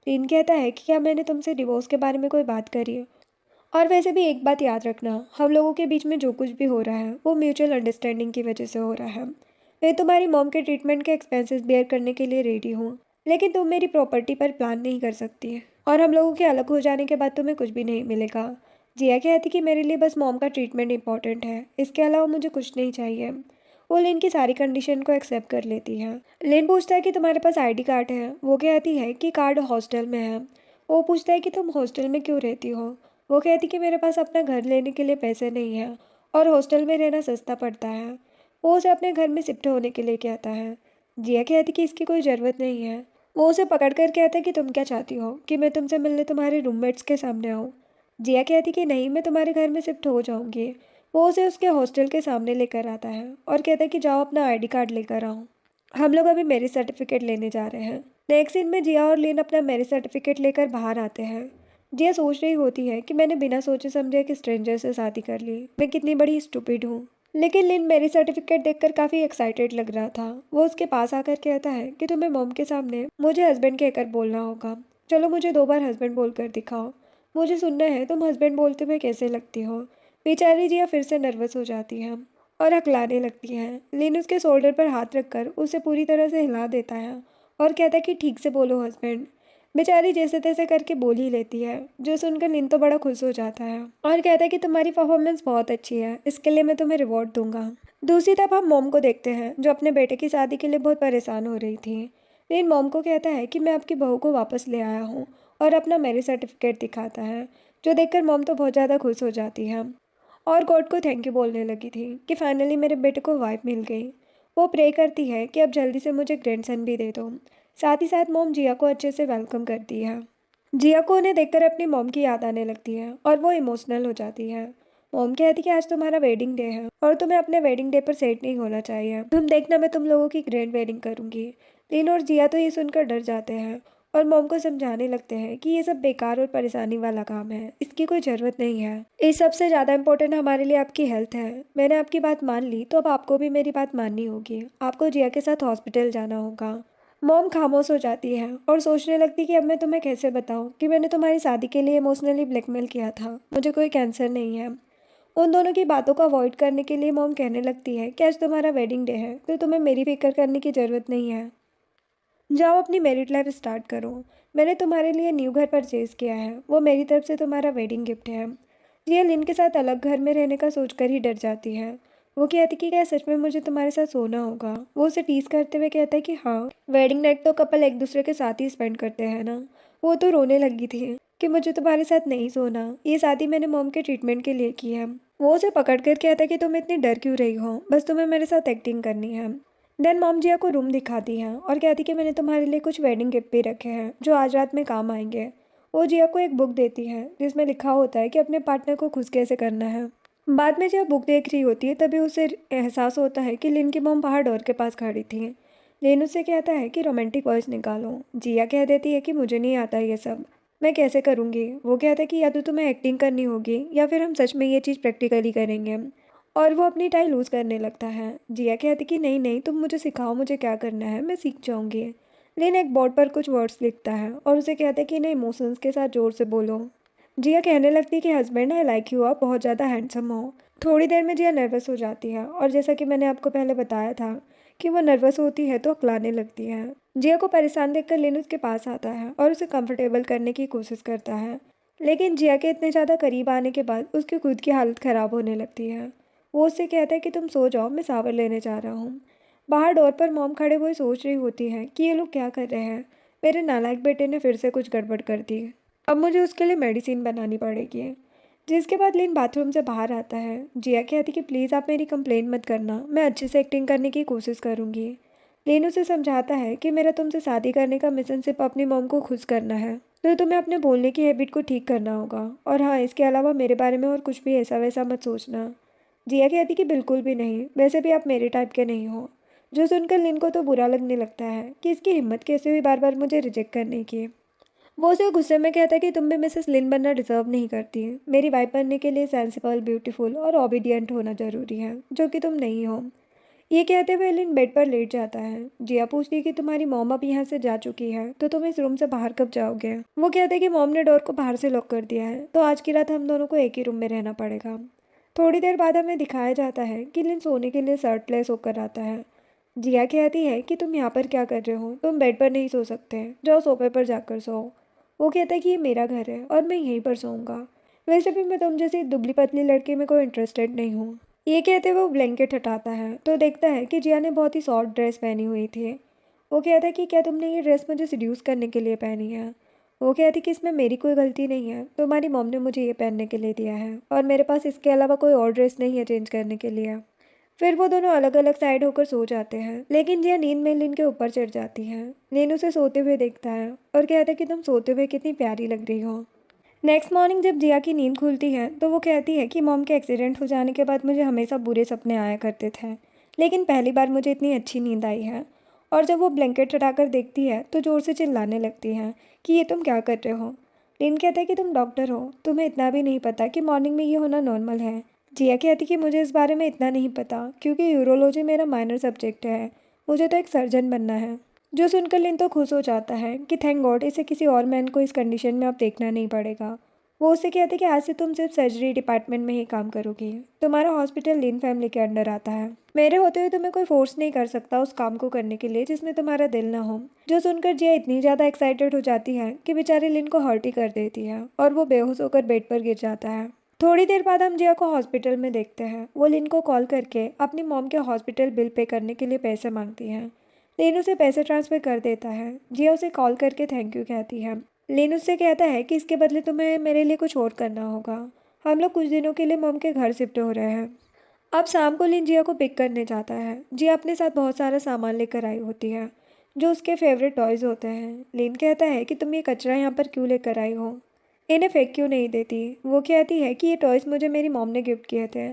रीन कहता है कि क्या मैंने तुमसे डिवोर्स के बारे में कोई बात करी है? और वैसे भी एक बात याद रखना, हम लोगों के बीच में जो कुछ भी हो रहा है वो म्यूचुअल अंडरस्टैंडिंग की वजह से हो रहा है। मैं तुम्हारी मॉम के ट्रीटमेंट के एक्सपेंसेस बेयर करने के लिए रेडी हूँ, लेकिन तुम मेरी प्रॉपर्टी पर प्लान नहीं कर सकती, और हम लोगों के अलग हो जाने के बाद तुम्हें कुछ भी नहीं मिलेगा। जिया कहती कि मेरे लिए बस मॉम का ट्रीटमेंट इंपॉर्टेंट है, इसके अलावा मुझे कुछ नहीं चाहिए। वो लिन की सारी कंडीशन को एक्सेप्ट कर लेती है। लिन पूछता है कि तुम्हारे पास आईडी कार्ड है? वो कहती है कि कार्ड हॉस्टल में है। वो पूछता है कि तुम हॉस्टल में क्यों रहती हो? वो कहती कि मेरे पास अपना घर लेने के लिए पैसे नहीं है और हॉस्टल में रहना सस्ता पड़ता है। वो उसे अपने घर में शिफ्ट होने के लिए कहता है। जिया कहती कि इसकी कोई ज़रूरत नहीं है। वो उसे पकड़ कर कहता है कि तुम क्या चाहती हो, कि मैं तुमसे मिलने तुम्हारे रूममेट्स के सामने आऊँ? जिया कहती कि नहीं, मैं तुम्हारे घर में शिफ्ट हो जाऊँगी। वो उसे उसके हॉस्टल के सामने लेकर आता है और कहता है कि जाओ अपना आईडी कार्ड लेकर आओ, हम लोग अभी मैरिज सर्टिफिकेट लेने जा रहे हैं। नेक्स्ट सीन में जिया और लिन अपना मैरिज सर्टिफिकेट लेकर बाहर आते हैं। जिया सोच रही होती है कि मैंने बिना सोचे समझे एक स्ट्रेंजर से शादी कर ली, मैं कितनी बड़ी स्टूपिड हूँ। लेकिन लिन मैरिज सर्टिफिकेट देखकर काफ़ी एक्साइटेड लग रहा था। वो उसके पास आकर कहता है कि तुम्हें मॉम के सामने मुझे हस्बैंड कहकर बोलना होगा। चलो मुझे 2 बार हस्बैंड बोलकर दिखाओ, मुझे सुनना है तुम हस्बैंड बोलते हुए कैसे लगती हो। बेचारी जिया फिर से नर्वस हो जाती है और हकलाने लगती है। लिन उसके शोल्डर पर हाथ रखकर उसे पूरी तरह से हिला देता है और कहता है कि ठीक से बोलो हस्बैंड। बेचारी जैसे तैसे करके बोल ही लेती है, जो सुनकर लिन तो बड़ा खुश हो जाता है और कहता है कि तुम्हारी परफॉर्मेंस बहुत अच्छी है, इसके लिए मैं तुम्हें रिवॉर्ड दूंगा। दूसरी तरफ हम मॉम को देखते हैं, जो अपने बेटे की शादी के लिए बहुत परेशान हो रही थी। लिन मॉम को कहता है कि मैं आपकी बहू को वापस ले आया हूँ, और अपना मैरिज सर्टिफिकेट दिखाता है, जो देखकर मॉम तो बहुत ज़्यादा खुश हो जाती है और गॉड को थैंक यू बोलने लगी थी कि फाइनली मेरे बेटे को वाइफ मिल गई। वो प्रे करती है कि अब जल्दी से मुझे ग्रैंडसन भी दे दो। साथ ही साथ मॉम जिया को अच्छे से वेलकम करती है। जिया को उन्हें देखकर अपनी मॉम की याद आने लगती है और वो इमोशनल हो जाती है। मॉम कहती कि आज तुम्हारा वेडिंग डे है और तुम्हें अपने वेडिंग डे पर सेट नहीं होना चाहिए, तुम देखना मैं तुम लोगों की ग्रैंड वेडिंग करूंगी। लिन और जिया तो ये सुनकर डर जाते हैं और मॉम को समझाने लगते हैं कि ये सब बेकार और परेशानी वाला काम है, इसकी कोई ज़रूरत नहीं है। इस सबसे ज़्यादा इम्पोर्टेंट हमारे लिए आपकी हेल्थ है। मैंने आपकी बात मान ली, तो अब आपको भी मेरी बात माननी होगी। आपको जिया के साथ हॉस्पिटल जाना होगा। मॉम खामोश हो जाती है और सोचने लगती कि अब मैं तुम्हें कैसे बताऊं कि मैंने तुम्हारी शादी के लिए इमोशनली ब्लैकमेल किया था, मुझे कोई कैंसर नहीं है। उन दोनों की बातों को अवॉइड करने के लिए मॉम कहने लगती है कि आज तुम्हारा वेडिंग डे है, तो तुम्हें मेरी फिक्र करने की ज़रूरत नहीं है। जाओ अपनी मैरिड लाइफ स्टार्ट करो। मैंने तुम्हारे लिए न्यू घर परचेज किया है, वो मेरी तरफ से तुम्हारा वेडिंग गिफ्ट है। जिया लिन के साथ अलग घर में रहने का सोचकर ही डर जाती है। वो कहती कि क्या सच में मुझे तुम्हारे साथ सोना होगा? वो उसे टीज करते हुए कहता है कि हाँ, वेडिंग नाइट तो कपल एक दूसरे के साथ ही स्पेंड करते हैं ना। वो तो रोने लगी थी कि मुझे तुम्हारे साथ नहीं सोना, ये शादी मैंने मॉम के ट्रीटमेंट के लिए की है। वो उसे पकड़ कर कहता है कि तुम इतनी डर क्यों रही हो, बस तुम्हें मेरे साथ एक्टिंग करनी है। देन मॉम जिया को रूम दिखाती हैं और कहती कि मैंने तुम्हारे लिए कुछ वेडिंग गिफ्ट भी रखे हैं जो आज रात में काम आएंगे। वो जिया को एक बुक देती है जिसमें लिखा होता है कि अपने पार्टनर को खुश कैसे करना है। बाद में जब बुक देख रही होती है तभी उसे एहसास होता है कि लिन की मॉम बाहर डोर के पास खड़ी थी। लिन उससे कहता है कि रोमांटिक वॉइस निकालो। जिया कह देती है कि मुझे नहीं आता ये सब, मैं कैसे करूँगी। वो कहता है कि या तो तुम्हें एक्टिंग करनी होगी या फिर हम सच में ये चीज़ प्रैक्टिकली करेंगे। और वो अपनी टाई लूज़ करने लगता है। जिया कहती कि नहीं नहीं, तुम मुझे सिखाओ मुझे क्या करना है, मैं सीख जाऊंगी। लिन एक बोर्ड पर कुछ वर्ड्स लिखता है और उसे कहता है कि इन्हें इमोशंस के साथ जोर से बोलो। जिया कहने लगती है कि हस्बैंड, आई लाइक यू, आप बहुत ज़्यादा हैंडसम हो। थोड़ी देर में जिया नर्वस हो जाती है और जैसा कि मैंने आपको पहले बताया था कि वो नर्वस होती है तो अकलाने लगती है। जिया को परेशान देखकर लिन उसके पास आता है और उसे कंफर्टेबल करने की कोशिश करता है, लेकिन जिया के इतने ज़्यादा करीब आने के बाद उसकी खुद की हालत ख़राब होने लगती है। वो उससे कहता है कि तुम सो जाओ, मैं शावर लेने जा रहा हूँ। बाहर डोर पर मॉम खड़े हुए सोच रही होती है कि ये लोग क्या कर रहे हैं। मेरे नालायक बेटे ने फिर से कुछ गड़बड़ कर दी। अब मुझे उसके लिए मेडिसिन बनानी पड़ेगी। जिसके बाद लिन बाथरूम से बाहर आता है। जिया कहती कि प्लीज़ आप मेरी कंप्लेंट मत करना, मैं अच्छे से एक्टिंग करने की कोशिश करूँगी। लिन उसे समझाता है कि मेरा तुमसे शादी करने का मिशन सिर्फ अपनी मॉम को खुश करना है, तो तुम्हें अपने बोलने की हैबिट को ठीक करना होगा। और हाँ, इसके अलावा मेरे बारे में और कुछ भी ऐसा वैसा मत सोचना। जिया कहती कि बिल्कुल भी नहीं, वैसे भी आप मेरे टाइप के नहीं हो। जो सुनकर लिन को तो बुरा लगने लगता है कि इसकी हिम्मत कैसे हुई बार बार मुझे रिजेक्ट करने की। वो उसे गुस्से में कहता है कि तुम भी मिसेस लिन बनना डिजर्व नहीं करती। मेरी वाइफ बनने के लिए सेंसिबल, ब्यूटीफुल और ओबीडियंट होना जरूरी है, जो कि तुम नहीं हो। ये कहते हुए लिन बेड पर लेट जाता है। जिया पूछती है कि तुम्हारी मॉम अब यहाँ से जा चुकी है, तो तुम इस रूम से बाहर कब जाओगे। वो कहते हैं कि मॉम ने डोर को बाहर से लॉक कर दिया है, तो आज की रात हम दोनों को एक ही रूम में रहना पड़ेगा। थोड़ी देर बाद हमें दिखाया जाता है कि लिन सोने के लिए शर्टलेस होकर आता है। जिया कहती है कि तुम यहाँ पर क्या कर रहे हो, तुम बेड पर नहीं सो सकते, जाओ सोफे पर जाकर सो। वो कहता है कि ये मेरा घर है और मैं यहीं पर सोऊंगा। वैसे भी मैं तुम जैसी दुबली पतली लड़की में कोई इंटरेस्टेड नहीं हूँ। ये कहते हुए वो ब्लैंकेट हटाता है तो देखता है कि जिया ने बहुत ही शॉर्ट ड्रेस पहनी हुई थी। वो कहता है कि क्या तुमने ये ड्रेस मुझे सिड्यूस करने के लिए पहनी है। वो कहती कि इसमें मेरी कोई गलती नहीं है, तुम्हारी मॉम ने मुझे ये पहनने के लिए दिया है और मेरे पास इसके अलावा कोई और ड्रेस नहीं है चेंज करने के लिए। फिर वो दोनों अलग अलग साइड होकर सो जाते हैं, लेकिन जिया नींद में लिन के ऊपर चढ़ जाती है। लिन उसे सोते हुए देखता है और कहता है कि तुम सोते हुए कितनी प्यारी लग रही हो। नेक्स्ट मॉर्निंग जब जिया की नींद खुलती है तो वो कहती है कि मॉम के एक्सीडेंट हो जाने के बाद मुझे हमेशा बुरे सपने आया करते थे, लेकिन पहली बार मुझे इतनी अच्छी नींद आई है। और जब वो ब्लैंकेट हटाकर देखती है तो ज़ोर से चिल्लाने लगती है कि ये तुम क्या कर रहे हो। लिन कहता है कि तुम डॉक्टर हो, तुम्हें इतना भी नहीं पता कि मॉर्निंग में ये होना नॉर्मल है। जिया कहती कि मुझे इस बारे में इतना नहीं पता क्योंकि यूरोलॉजी मेरा माइनर सब्जेक्ट है, मुझे तो एक सर्जन बनना है। जो सुनकर लिन तो खुश हो जाता है कि थैंक गॉड इसे किसी और मैन को इस कंडीशन में अब देखना नहीं पड़ेगा। वो उससे कहते कि आज से तुम सिर्फ सर्जरी डिपार्टमेंट में ही काम करोगी, तुम्हारा हॉस्पिटल लिन फैमिली के अंडर आता है। मेरे होते हुए तुम्हें कोई फोर्स नहीं कर सकता उस काम को करने के लिए जिसमें तुम्हारा दिल ना हो। जो सुनकर जिया इतनी ज़्यादा एक्साइटेड हो जाती है कि बेचारे लिन को हर्ट ही कर देती है और वो बेहोश होकर बेड पर गिर जाता है। थोड़ी देर बाद हम जिया को हॉस्पिटल में देखते हैं। वो लिन को कॉल करके अपनी मॉम के हॉस्पिटल बिल पे करने के लिए पैसे मांगती है। लिन उसे पैसे ट्रांसफ़र कर देता है। जिया उसे कॉल करके थैंक यू कहती है। लिन उससे कहता है कि इसके बदले तुम्हें मेरे लिए कुछ और करना होगा। हम लोग कुछ दिनों के लिए मॉम के घर शिफ्ट हो रहे हैं। अब शाम को लिन जिया को पिक करने जाता है। जिया अपने साथ बहुत सारा सामान लेकर आई होती है जो उसके फेवरेट टॉयज़ होते हैं। लिन कहता है कि तुम ये कचरा यहाँ पर क्यों लेकर आई हो, इन्हें फेंक क्यों नहीं देती। वो कहती है कि ये टॉयज़ मुझे मेरी मॉम ने गिफ्ट किए थे,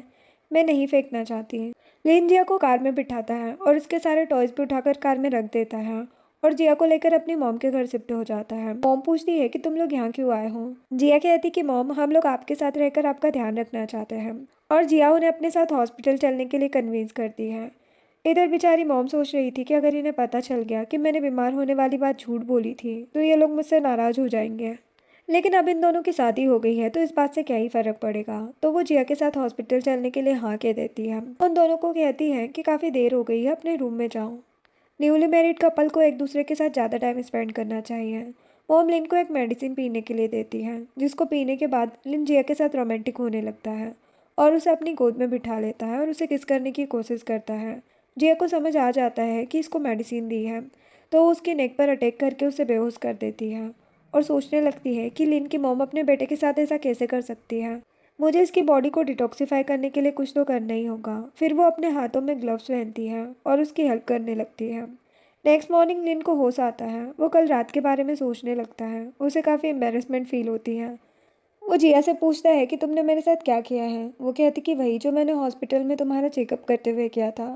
मैं नहीं फेंकना चाहती। लिन जिया को कार में बिठाता है और उसके सारे टॉयज़ भी उठाकर कार में रख देता है और जिया को लेकर अपनी मॉम के घर शिफ्ट हो जाता है। मॉम पूछती है कि तुम लोग यहाँ क्यों आए हो। जिया कहती कि मॉम, हम लोग आपके साथ रहकर आपका ध्यान रखना चाहते हैं। और जिया उन्हें अपने साथ हॉस्पिटल चलने के लिए कन्विंस करती है। इधर बेचारी मॉम सोच रही थी कि अगर इन्हें पता चल गया कि मैंने बीमार होने वाली बात झूठ बोली थी तो ये लोग मुझसे नाराज़ हो जाएंगे। लेकिन अब इन दोनों की शादी हो गई है तो इस बात से क्या ही फ़र्क पड़ेगा। तो वो जिया के साथ हॉस्पिटल चलने के लिए हाँ कह देती है। उन दोनों को कहती है कि काफ़ी देर हो गई है, अपने रूम में जाओ। न्यूली मैरिड कपल को एक दूसरे के साथ ज़्यादा टाइम स्पेंड करना चाहिए। मॉम लिन को एक मेडिसिन पीने के लिए देती है जिसको पीने के बाद लिन जिया के साथ रोमांटिक होने लगता है और उसे अपनी गोद में बिठा लेता है और उसे किस करने की कोशिश करता है। जिया को समझ आ जाता है कि इसको मेडिसिन दी है तो वो उसके नेक पर अटैक करके उसे बेहोश कर देती है और सोचने लगती है कि लिन की मॉम अपने बेटे के साथ ऐसा कैसे कर सकती है। मुझे इसकी बॉडी को डिटॉक्सिफाई करने के लिए कुछ तो करना ही होगा। फिर वो अपने हाथों में ग्लव्स पहनती है और उसकी हेल्प करने लगती है। नेक्स्ट मॉर्निंग लिन को होश आता है। वो कल रात के बारे में सोचने लगता है। उसे काफ़ी एम्बेरसमेंट फील होती है। वो जिया से पूछता है कि तुमने मेरे साथ क्या किया है। वो कहती कि वही जो मैंने हॉस्पिटल में तुम्हारा चेकअप करते हुए किया था।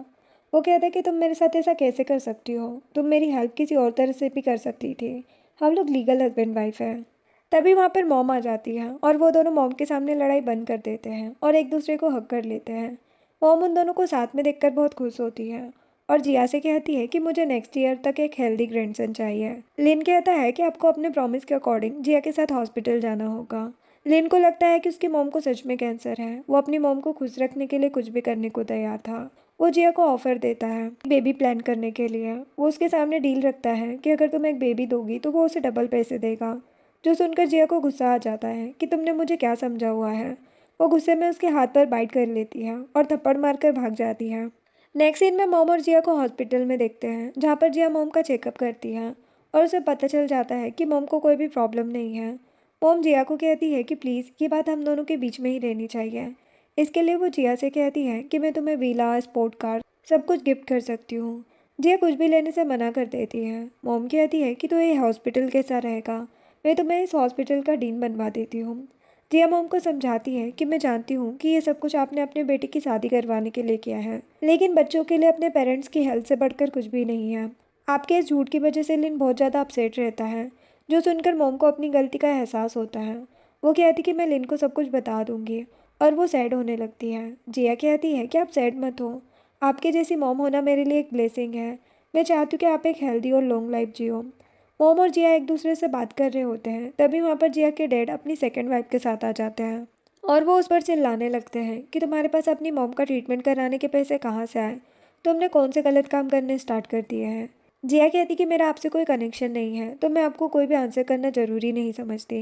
वो कहता है कि तुम मेरे साथ ऐसा कैसे कर सकती हो, तुम मेरी हेल्प किसी और तरह से भी कर सकती थी, हम लोग लीगल हस्बैंड वाइफ हैं। तभी वहाँ पर मॉम आ जाती है और वो दोनों मॉम के सामने लड़ाई बंद कर देते हैं और एक दूसरे को हक कर लेते हैं। मॉम उन दोनों को साथ में देखकर बहुत खुश होती है और जिया से कहती है कि मुझे नेक्स्ट ईयर तक एक हेल्दी ग्रैंडसन चाहिए। लिन कहता है कि आपको अपने प्रॉमिस के अकॉर्डिंग जिया के साथ हॉस्पिटल जाना होगा। लिन को लगता है कि उसकी मॉम को सच में कैंसर है। वो अपनी मॉम को खुश रखने के लिए कुछ भी करने को तैयार था। वो जिया को ऑफर देता है बेबी प्लान करने के लिए। वो उसके सामने डील रखता है कि अगर तुम एक बेबी दोगी तो वो उसे डबल पैसे देगा। जो सुनकर जिया को गुस्सा आ जाता है कि तुमने मुझे क्या समझा हुआ है। वो गुस्से में उसके हाथ पर बाइट कर लेती है और थप्पड़ मारकर भाग जाती है। नेक्स्ट सीन में मॉम और जिया को हॉस्पिटल में देखते हैं, जहाँ पर जिया मॉम का चेकअप करती है और उसे पता चल जाता है कि मॉम को कोई भी प्रॉब्लम नहीं है। मॉम जिया को कहती है कि प्लीज़ ये बात हम दोनों के बीच में ही रहनी चाहिए। इसके लिए वो जिया से कहती है कि मैं तुम्हें वीला, स्पोर्ट कार सब कुछ गिफ्ट कर सकती हूँ। जिया कुछ भी लेने से मना कर देती है। मॉम कहती है कि तो ये हॉस्पिटल कैसा रहेगा, मैं तुम्हें इस हॉस्पिटल का डीन बनवा देती हूँ। जिया मॉम को समझाती है कि मैं जानती हूँ कि ये सब कुछ आपने अपने बेटे की शादी करवाने के लिए किया है, लेकिन बच्चों के लिए अपने पेरेंट्स की हेल्थ से बढ़कर कुछ भी नहीं है। आपके इस झूठ की वजह से लिन बहुत ज़्यादा अपसेट रहता है। जो सुनकर मॉम को अपनी गलती का एहसास होता है। वो कहती कि मैं लिन को सब कुछ बता दूंगी और वो सैड होने लगती है। जिया कहती है कि आप सैड मत हो, आपके जैसी मॉम होना मेरे लिए एक ब्लेसिंग है। मैं चाहती हूँ कि आप एक हेल्दी और लॉन्ग लाइफ जियो। मॉम और जिया एक दूसरे से बात कर रहे होते हैं, तभी वहाँ पर जिया के डैड अपनी सेकंड वाइफ के साथ आ जाते हैं और वो उस पर चिल्लाने लगते हैं कि तुम्हारे पास अपनी मॉम का ट्रीटमेंट कराने के पैसे कहाँ से आए, तुमने कौन से गलत काम करने स्टार्ट कर दिए हैं। जिया कहती कि मेरा आपसे कोई कनेक्शन नहीं है, तो मैं आपको कोई भी आंसर करना ज़रूरी नहीं समझती।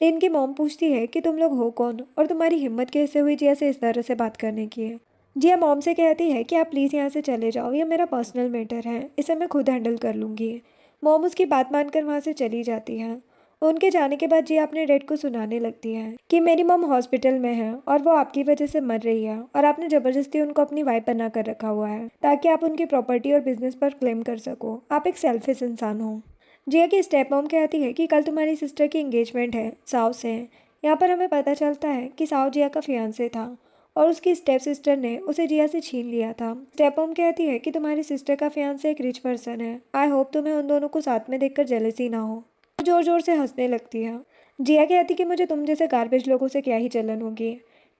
इनकी मॉम पूछती है कि तुम लोग हो कौन और तुम्हारी हिम्मत कैसे हुई जिया से इस तरह से बात करने की। जिया मॉम से कहती है कि आप प्लीज़ यहाँ से चले जाओ, ये मेरा पर्सनल मैटर है, इसे मैं खुद हैंडल कर लूँगी। मॉम उसकी बात मानकर वहाँ से चली जाती है। उनके जाने के बाद जिया अपने डैड को सुनाने लगती है कि मेरी मॉम हॉस्पिटल में है और वो आपकी वजह से मर रही है और आपने ज़बरदस्ती उनको अपनी वाइफ बना कर रखा हुआ है ताकि आप उनकी प्रॉपर्टी और बिजनेस पर क्लेम कर सको। आप एक सेल्फिश इंसान हो। जिया की स्टेप मॉम कहती है कि कल तुम्हारी सिस्टर की एंगेजमेंट है साव से। यहाँ पर हमें पता चलता है कि साव जिया का फियांसे था और उसकी स्टेप सिस्टर ने उसे जिया से छीन लिया था। स्टेप मॉम कहती है कि तुम्हारी सिस्टर का फियांसे एक रिच पर्सन है। आई होप तुम्हें उन दोनों को साथ में देखकर जेलसी ना हो। जोर जोर से हंसने लगती है। जिया कहती कि मुझे तुम जैसे गार्बेज लोगों से क्या ही जलन होगी।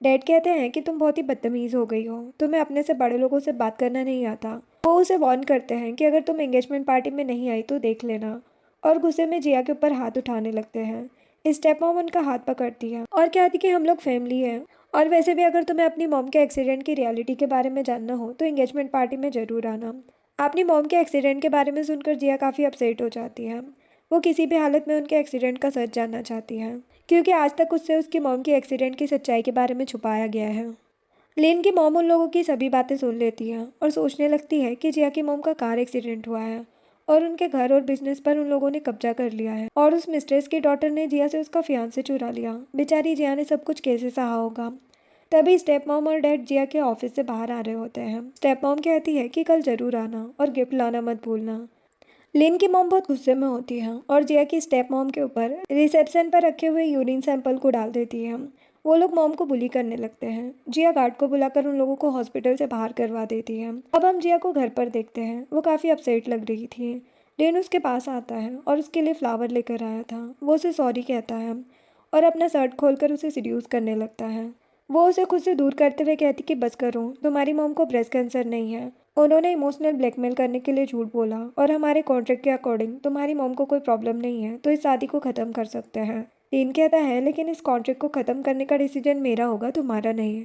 डैड कहते हैं कि तुम बहुत ही बदतमीज़ हो गई हो, तुम्हें अपने से बड़े लोगों से बात करना नहीं आता। वो उसे वार्न करते हैं कि अगर तुम एंगेजमेंट पार्टी में नहीं आई तो देख लेना, और गुस्से में जिया के ऊपर हाथ उठाने लगते हैं। स्टेप मॉम उनका हाथ पकड़ती है और कहती कि हम लोग फैमिली हैं, और वैसे भी अगर तुम्हें अपनी मॉम के एक्सीडेंट की रियलिटी के बारे में जानना हो तो एंगेजमेंट पार्टी में ज़रूर आना। अपनी मॉम के एक्सीडेंट के बारे में सुनकर जिया काफ़ी अपसेट हो जाती है। वो किसी भी हालत में उनके एक्सीडेंट का सच जानना चाहती है, क्योंकि आज तक उससे उसकी मॉम की एक्सीडेंट की सच्चाई के बारे में छुपाया गया है। लेन की मॉम उन लोगों की सभी बातें सुन लेती है और सोचने लगती है कि जिया की मॉम का कार एक्सीडेंट हुआ है और उनके घर और बिजनेस पर उन लोगों ने कब्जा कर लिया है और उस मिस्ट्रेस की डॉटर ने जिया से उसका फियांसे चुरा लिया। बेचारी जिया ने सब कुछ कैसे सहा होगा। तभी स्टेप मॉम और डैड जिया के ऑफिस से बाहर आ रहे होते हैं। स्टेप मॉम कहती है कि कल जरूर आना और गिफ्ट लाना मत भूलना। लिन की मॉम बहुत गुस्से में होती है और जिया की स्टेप मॉम के ऊपर रिसेप्शन पर रखे हुए यूरिन सैंपल को डाल देती है। वो लोग मॉम को बुली करने लगते हैं। जिया गार्ड को बुलाकर उन लोगों को हॉस्पिटल से बाहर करवा देती है। अब हम जिया को घर पर देखते हैं। वो काफ़ी अपसेट लग रही थी। लिन उसके पास आता है और उसके लिए फ्लावर लेकर आया था। वो उसे सॉरी कहता है और अपना शर्ट खोलकर उसे सीड्यूस करने लगता है। वो उसे खुद से दूर करते हुए कहती कि बस करो, तुम्हारी मॉम को ब्रेस्ट कैंसर नहीं है। उन्होंने इमोशनल ब्लैकमेल करने के लिए झूठ बोला और हमारे कॉन्ट्रैक्ट के अकॉर्डिंग तुम्हारी मॉम को कोई प्रॉब्लम नहीं है, तो इस शादी को ख़त्म कर सकते हैं। डीन कहता है लेकिन इस कॉन्ट्रैक्ट को ख़त्म करने का डिसीजन मेरा होगा, तुम्हारा नहीं,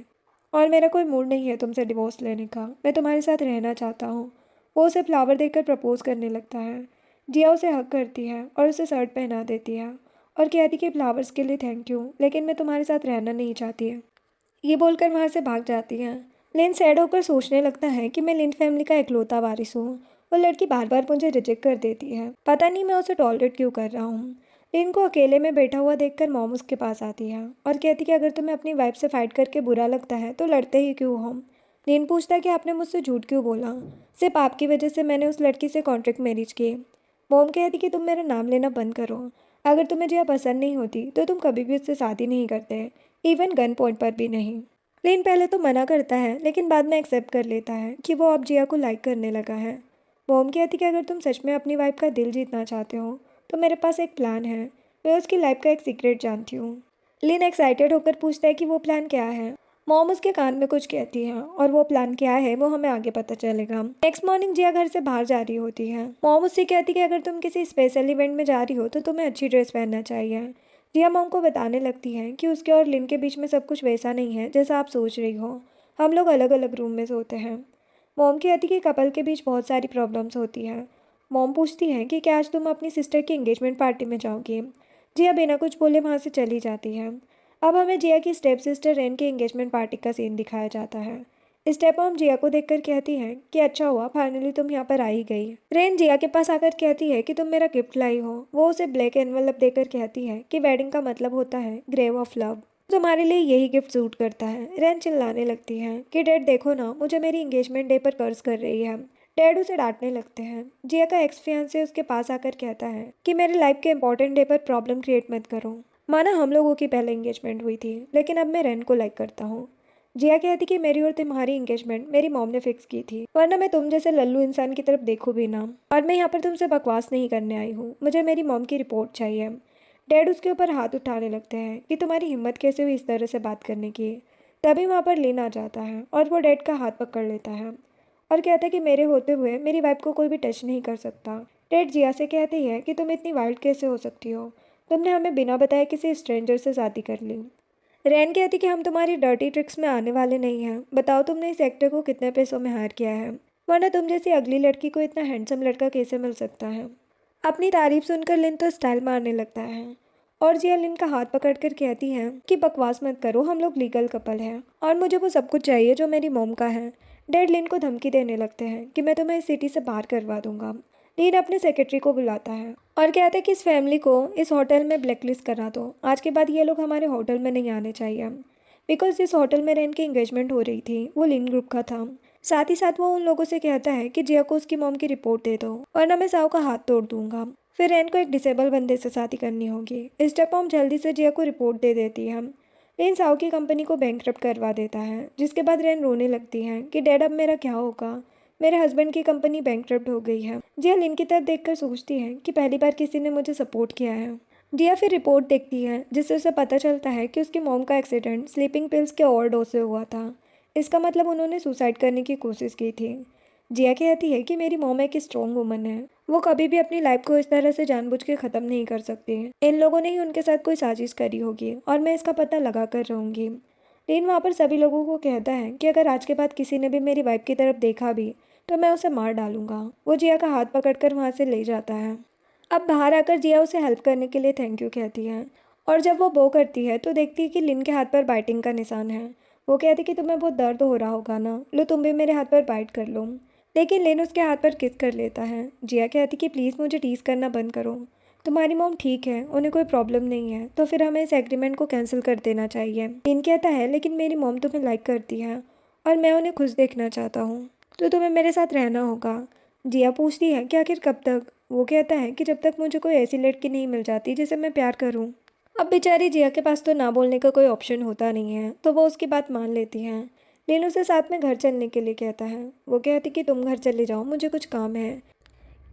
और मेरा कोई मूड नहीं है तुमसे डिवोर्स लेने का। मैं तुम्हारे साथ रहना चाहता हूँ। वो उसे फ्लावर देकर प्रपोज करने लगता है। जिया उसे हक करती है और उसे शर्ट पहना देती है और कहती कि फ्लावर्स के लिए थैंक यू, लेकिन मैं तुम्हारे साथ रहना नहीं चाहती है। ये बोलकर वहाँ से भाग जाती है। लिन सैड होकर सोचने लगता है कि मैं लिन फैमिली का इकलौता वारिस हूँ। वो लड़की बार बार मुझे रिजेक्ट कर देती है, पता नहीं मैं उसे टॉलरेट क्यों कर रहा हूँ। लिन को अकेले में बैठा हुआ देखकर मॉम उसके पास आती है और कहती कि अगर तुम्हें अपनी वाइफ से फाइट करके बुरा लगता है तो लड़ते ही क्यों हो। लिन पूछता कि आपने मुझसे झूठ क्यों बोला, सिर्फ आपकी वजह से मैंने उस लड़की से कॉन्ट्रैक्ट मैरिज की। मॉम कहती कि तुम मेरा नाम लेना बंद करो। अगर तुम्हें जिया पसंद नहीं होती तो तुम कभी भी उससे शादी नहीं करते, इवन गन पॉइंट पर भी नहीं। लिन पहले तो मना करता है लेकिन बाद में एक्सेप्ट कर लेता है कि वो अब जिया को लाइक करने लगा है। मॉम कहती कि अगर तुम सच में अपनी वाइफ का दिल जीतना चाहते हो तो मेरे पास एक प्लान है, मैं उसकी लाइफ का एक सीक्रेट जानती हूँ। लिन एक्साइटेड होकर पूछता है कि वो प्लान क्या है। मॉम उसके कान में कुछ कहती है और वो प्लान क्या है वो हमें आगे पता चलेगा। नेक्स्ट मॉर्निंग जिया घर से बाहर जा रही होती है। मॉम उससे कहती है कि अगर तुम किसी स्पेशल इवेंट में जा रही हो तो तुम्हें अच्छी ड्रेस पहनना चाहिए। जिया मॉम को बताने लगती है कि उसके और लिन के बीच में सब कुछ वैसा नहीं है जैसा आप सोच रही हो। हम लोग अलग अलग रूम में सोते हैं। मॉम कहती है कि कपल के बीच बहुत सारी प्रॉब्लम्स होती हैं। मॉम पूछती है कि क्या आज तुम अपनी सिस्टर की एंगेजमेंट पार्टी में जाओगी। जिया बिना कुछ बोले वहाँ से चली जाती है। अब हमें जिया की स्टेप सिस्टर रेन की एंगेजमेंट पार्टी का सीन दिखाया जाता है। स्टेप मॉम जिया को देखकर कहती है कि अच्छा हुआ फाइनली तुम यहाँ पर आ ही गई। रेन जिया के पास आकर कहती है कि तुम मेरा गिफ्ट लाई हो। वो उसे ब्लैक एनवलप देकर कहती है कि वेडिंग का मतलब होता है ग्रेव ऑफ लव। तुम्हारे लिए यही गिफ्ट सूट करता है। रेन चिल्लाने लगती है कि डैड देखो ना, मुझे मेरी एंगेजमेंट डे पर कर्ज कर रही है। डैड उसे डांटने लगते हैं। जिया का एक्स फियांसे उसके पास आकर कहता है कि मेरे लाइफ के इंपॉर्टेंट डे पर प्रॉब्लम क्रिएट मत करो। माना हम लोगों की पहले एंगेजमेंट हुई थी, लेकिन अब मैं रेन को लाइक करता हूँ। जिया कहती कि मेरी और तुम्हारी एंगेजमेंट मेरी मॉम ने फिक्स की थी, वरना मैं तुम जैसे लल्लू इंसान की तरफ देखूं भी ना। और मैं यहाँ पर तुमसे बकवास नहीं करने आई हूँ, मुझे मेरी मॉम की रिपोर्ट चाहिए। डैड उसके ऊपर हाथ उठाने लगते हैं कि तुम्हारी हिम्मत कैसे हुई इस तरह से बात करने की। तभी वहाँ पर लिन आ जाता है और वो डैड का हाथ पकड़ लेता है और कहता है कि मेरे होते हुए मेरी वाइफ को कोई भी टच नहीं कर सकता। डैड जिया से कहती है कि तुम इतनी वाइल्ड कैसे हो सकती हो, तुमने हमें बिना बताए किसी स्ट्रेंजर से शादी कर ली। रैन कहती कि हम तुम्हारी डर्टी ट्रिक्स में आने वाले नहीं हैं। बताओ तुमने इस एक्टर को कितने पैसों में हायर किया है, वरना तुम जैसी अगली लड़की को इतना हैंडसम लड़का कैसे मिल सकता है। अपनी तारीफ सुनकर लिन तो स्टाइल मारने लगता है और जिया लिन का हाथ पकड़कर कहती है कि बकवास मत करो, हम लोग लीगल कपल हैं और मुझे वो सब कुछ चाहिए जो मेरी मॉम का है। डैड लिन को धमकी देने लगते हैं कि मैं तुम्हें इस सिटी से बाहर करवा दूंगा। लिन अपने सेक्रेटरी को बुलाता है और कहते हैं कि इस फैमिली को इस होटल में ब्लैकलिस्ट करा दो। आज के बाद ये लोग हमारे होटल में नहीं आने चाहिए। बिकॉज जिस होटल में रेन की एंगेजमेंट हो रही थी वो लिन ग्रुप का था। साथ ही साथ वो उन लोगों से कहता है कि जिया को उसकी मॉम की रिपोर्ट दे दो वरना मैं साव का हाथ तोड़ दूंगा। फिर रेन को एक डिसेबल बंदे से शादी करनी होगी। स्टेप मॉम जल्दी से जिया को रिपोर्ट दे देती है। रेन साव की कंपनी को बैंकरप्ट करवा देता है, जिसके बाद रेन रोने लगती है कि डैड अब मेरा क्या होगा, मेरे हस्बैंड की कंपनी बैंकरप्ट हो गई है। जिया लिन की तरफ देखकर सोचती है कि पहली बार किसी ने मुझे सपोर्ट किया है। जिया फिर रिपोर्ट देखती है जिससे उसे पता चलता है कि उसकी मॉम का एक्सीडेंट स्लीपिंग पिल्स के ओवरडोज से हुआ था। इसका मतलब उन्होंने सुसाइड करने की कोशिश की थी। जिया कहती है कि मेरी मॉम एक स्ट्रॉन्ग वुमन है, वो कभी भी अपनी लाइफ को इस तरह से जानबूझ के ख़त्म नहीं कर सकती। इन लोगों ने ही उनके साथ कोई साजिश करी होगी और मैं इसका पता लगा कर रहूँगी। लेकिन वहाँ पर सभी लोगों को कहता है कि अगर आज के बाद किसी ने भी मेरी वाइफ की तरफ देखा भी तो मैं उसे मार डालूंगा। वो जिया का हाथ पकड़कर वहाँ से ले जाता है। अब बाहर आकर जिया उसे हेल्प करने के लिए थैंक यू कहती है और जब वो बो करती है तो देखती है कि लिन के हाथ पर बाइटिंग का निशान है। वो कहती कि तुम्हें बहुत दर्द हो रहा होगा ना, लो तुम भी मेरे हाथ पर बाइट कर लो। लेकिन लिन उसके हाथ पर किस कर लेता है। जिया कहती कि प्लीज़ मुझे टीज़ करना बंद करो, तुम्हारी मॉम ठीक है, उन्हें कोई प्रॉब्लम नहीं है, तो फिर हमें इस एग्रीमेंट को कैंसिल कर देना चाहिए। लिन कहता है लेकिन मेरी मॉम तुम्हें लाइक करती है और मैं उन्हें खुश देखना चाहता हूँ, तो तुम्हें मेरे साथ रहना होगा। जिया पूछती है कि आखिर कब तक। वो कहता है कि जब तक मुझे कोई ऐसी लड़की नहीं मिल जाती जिसे मैं प्यार करूं। अब बेचारी जिया के पास तो ना बोलने का कोई ऑप्शन होता नहीं है, तो वो उसकी बात मान लेती हैं। लिन उसे साथ में घर चलने के लिए कहता है। वो कहती कि तुम घर चले जाओ, मुझे कुछ काम है।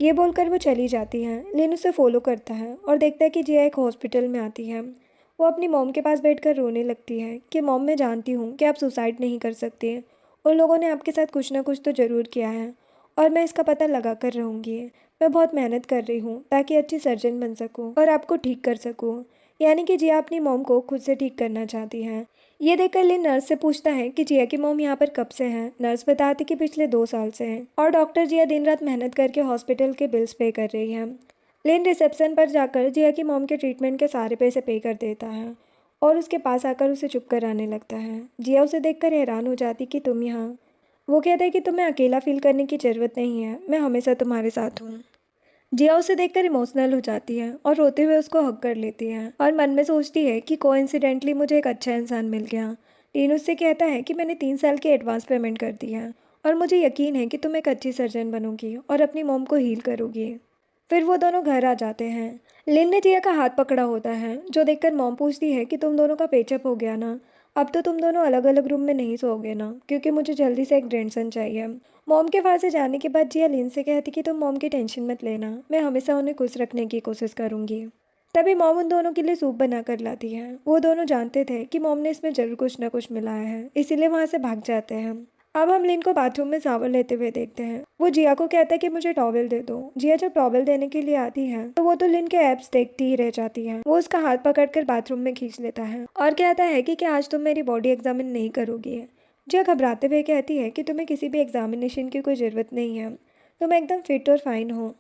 ये बोलकर वो चली जाती हैं। लिन उसे फॉलो करता है और देखता है कि जिया एक हॉस्पिटल में आती है। वो अपनी मॉम के पास बैठकर रोने लगती है कि मॉम मैं जानती हूँ कि आप सुसाइड नहीं कर सकती, उन लोगों ने आपके साथ कुछ ना कुछ तो ज़रूर किया है और मैं इसका पता लगा कर रहूँगी। मैं बहुत मेहनत कर रही हूँ ताकि अच्छी सर्जन बन सकूँ और आपको ठीक कर सकूँ। यानी कि जिया अपनी मॉम को खुद से ठीक करना चाहती हैं। ये देखकर लिन नर्स से पूछता है कि जिया की मॉम यहाँ पर कब से हैं। नर्स बताती कि पिछले 2 साल से हैं और डॉक्टर जिया दिन रात मेहनत करके हॉस्पिटल के बिल्स पे कर रही है। लिन रिसेप्शन पर जाकर जिया की मॉम के ट्रीटमेंट के सारे पैसे पे कर देता है और उसके पास आकर उसे चुप कराने लगता है। जिया उसे देखकर हैरान हो जाती कि तुम यहाँ। वो कहता है कि तुम्हें अकेला फील करने की ज़रूरत नहीं है, मैं हमेशा तुम्हारे साथ हूँ। जिया उसे देखकर इमोशनल हो जाती है और रोते हुए उसको हग कर लेती है और मन में सोचती है कि कोइंसिडेंटली मुझे एक अच्छा इंसान मिल गया। टीन उससे कहता है कि मैंने 3 साल की एडवांस पेमेंट कर दी है और मुझे यकीन है कि तुम एक अच्छी सर्जन बनोगी और अपनी मॉम को हील करोगी। फिर वो दोनों घर आ जाते हैं। लिन ने जिया का हाथ पकड़ा होता है, जो देखकर मॉम पूछती है कि तुम दोनों का पेचअप हो गया ना, अब तो तुम दोनों अलग अलग रूम में नहीं सोओगे ना, क्योंकि मुझे जल्दी से एक ग्रैंडसन चाहिए। मॉम के वहाँ से जाने के बाद जिया लिन से कहती कि तुम मॉम की टेंशन मत लेना, मैं हमेशा उन्हें खुश रखने की कोशिश करूँगी। तभी मॉम उन दोनों के लिए सूप बना कर लाती है। वो दोनों जानते थे कि मॉम ने इसमें ज़रूर कुछ ना कुछ मिलाया है, इसीलिए वहाँ से भाग जाते हैं। अब हम लिन को बाथरूम में शावर लेते हुए देखते हैं। वो जिया को कहता है कि मुझे टॉवेल दे दो। जिया जब टॉवेल देने के लिए आती है तो वो तो लिन के एब्स देखती ही रह जाती है। वो उसका हाथ पकड़कर बाथरूम में खींच लेता है और कहता है कि क्या आज तुम मेरी बॉडी एग्जामिन नहीं करोगी। जिया घबराते हुए कहती है कि तुम्हें किसी भी एग्जामिनेशन की कोई ज़रूरत नहीं है, तुम एकदम फिट और फाइन हो।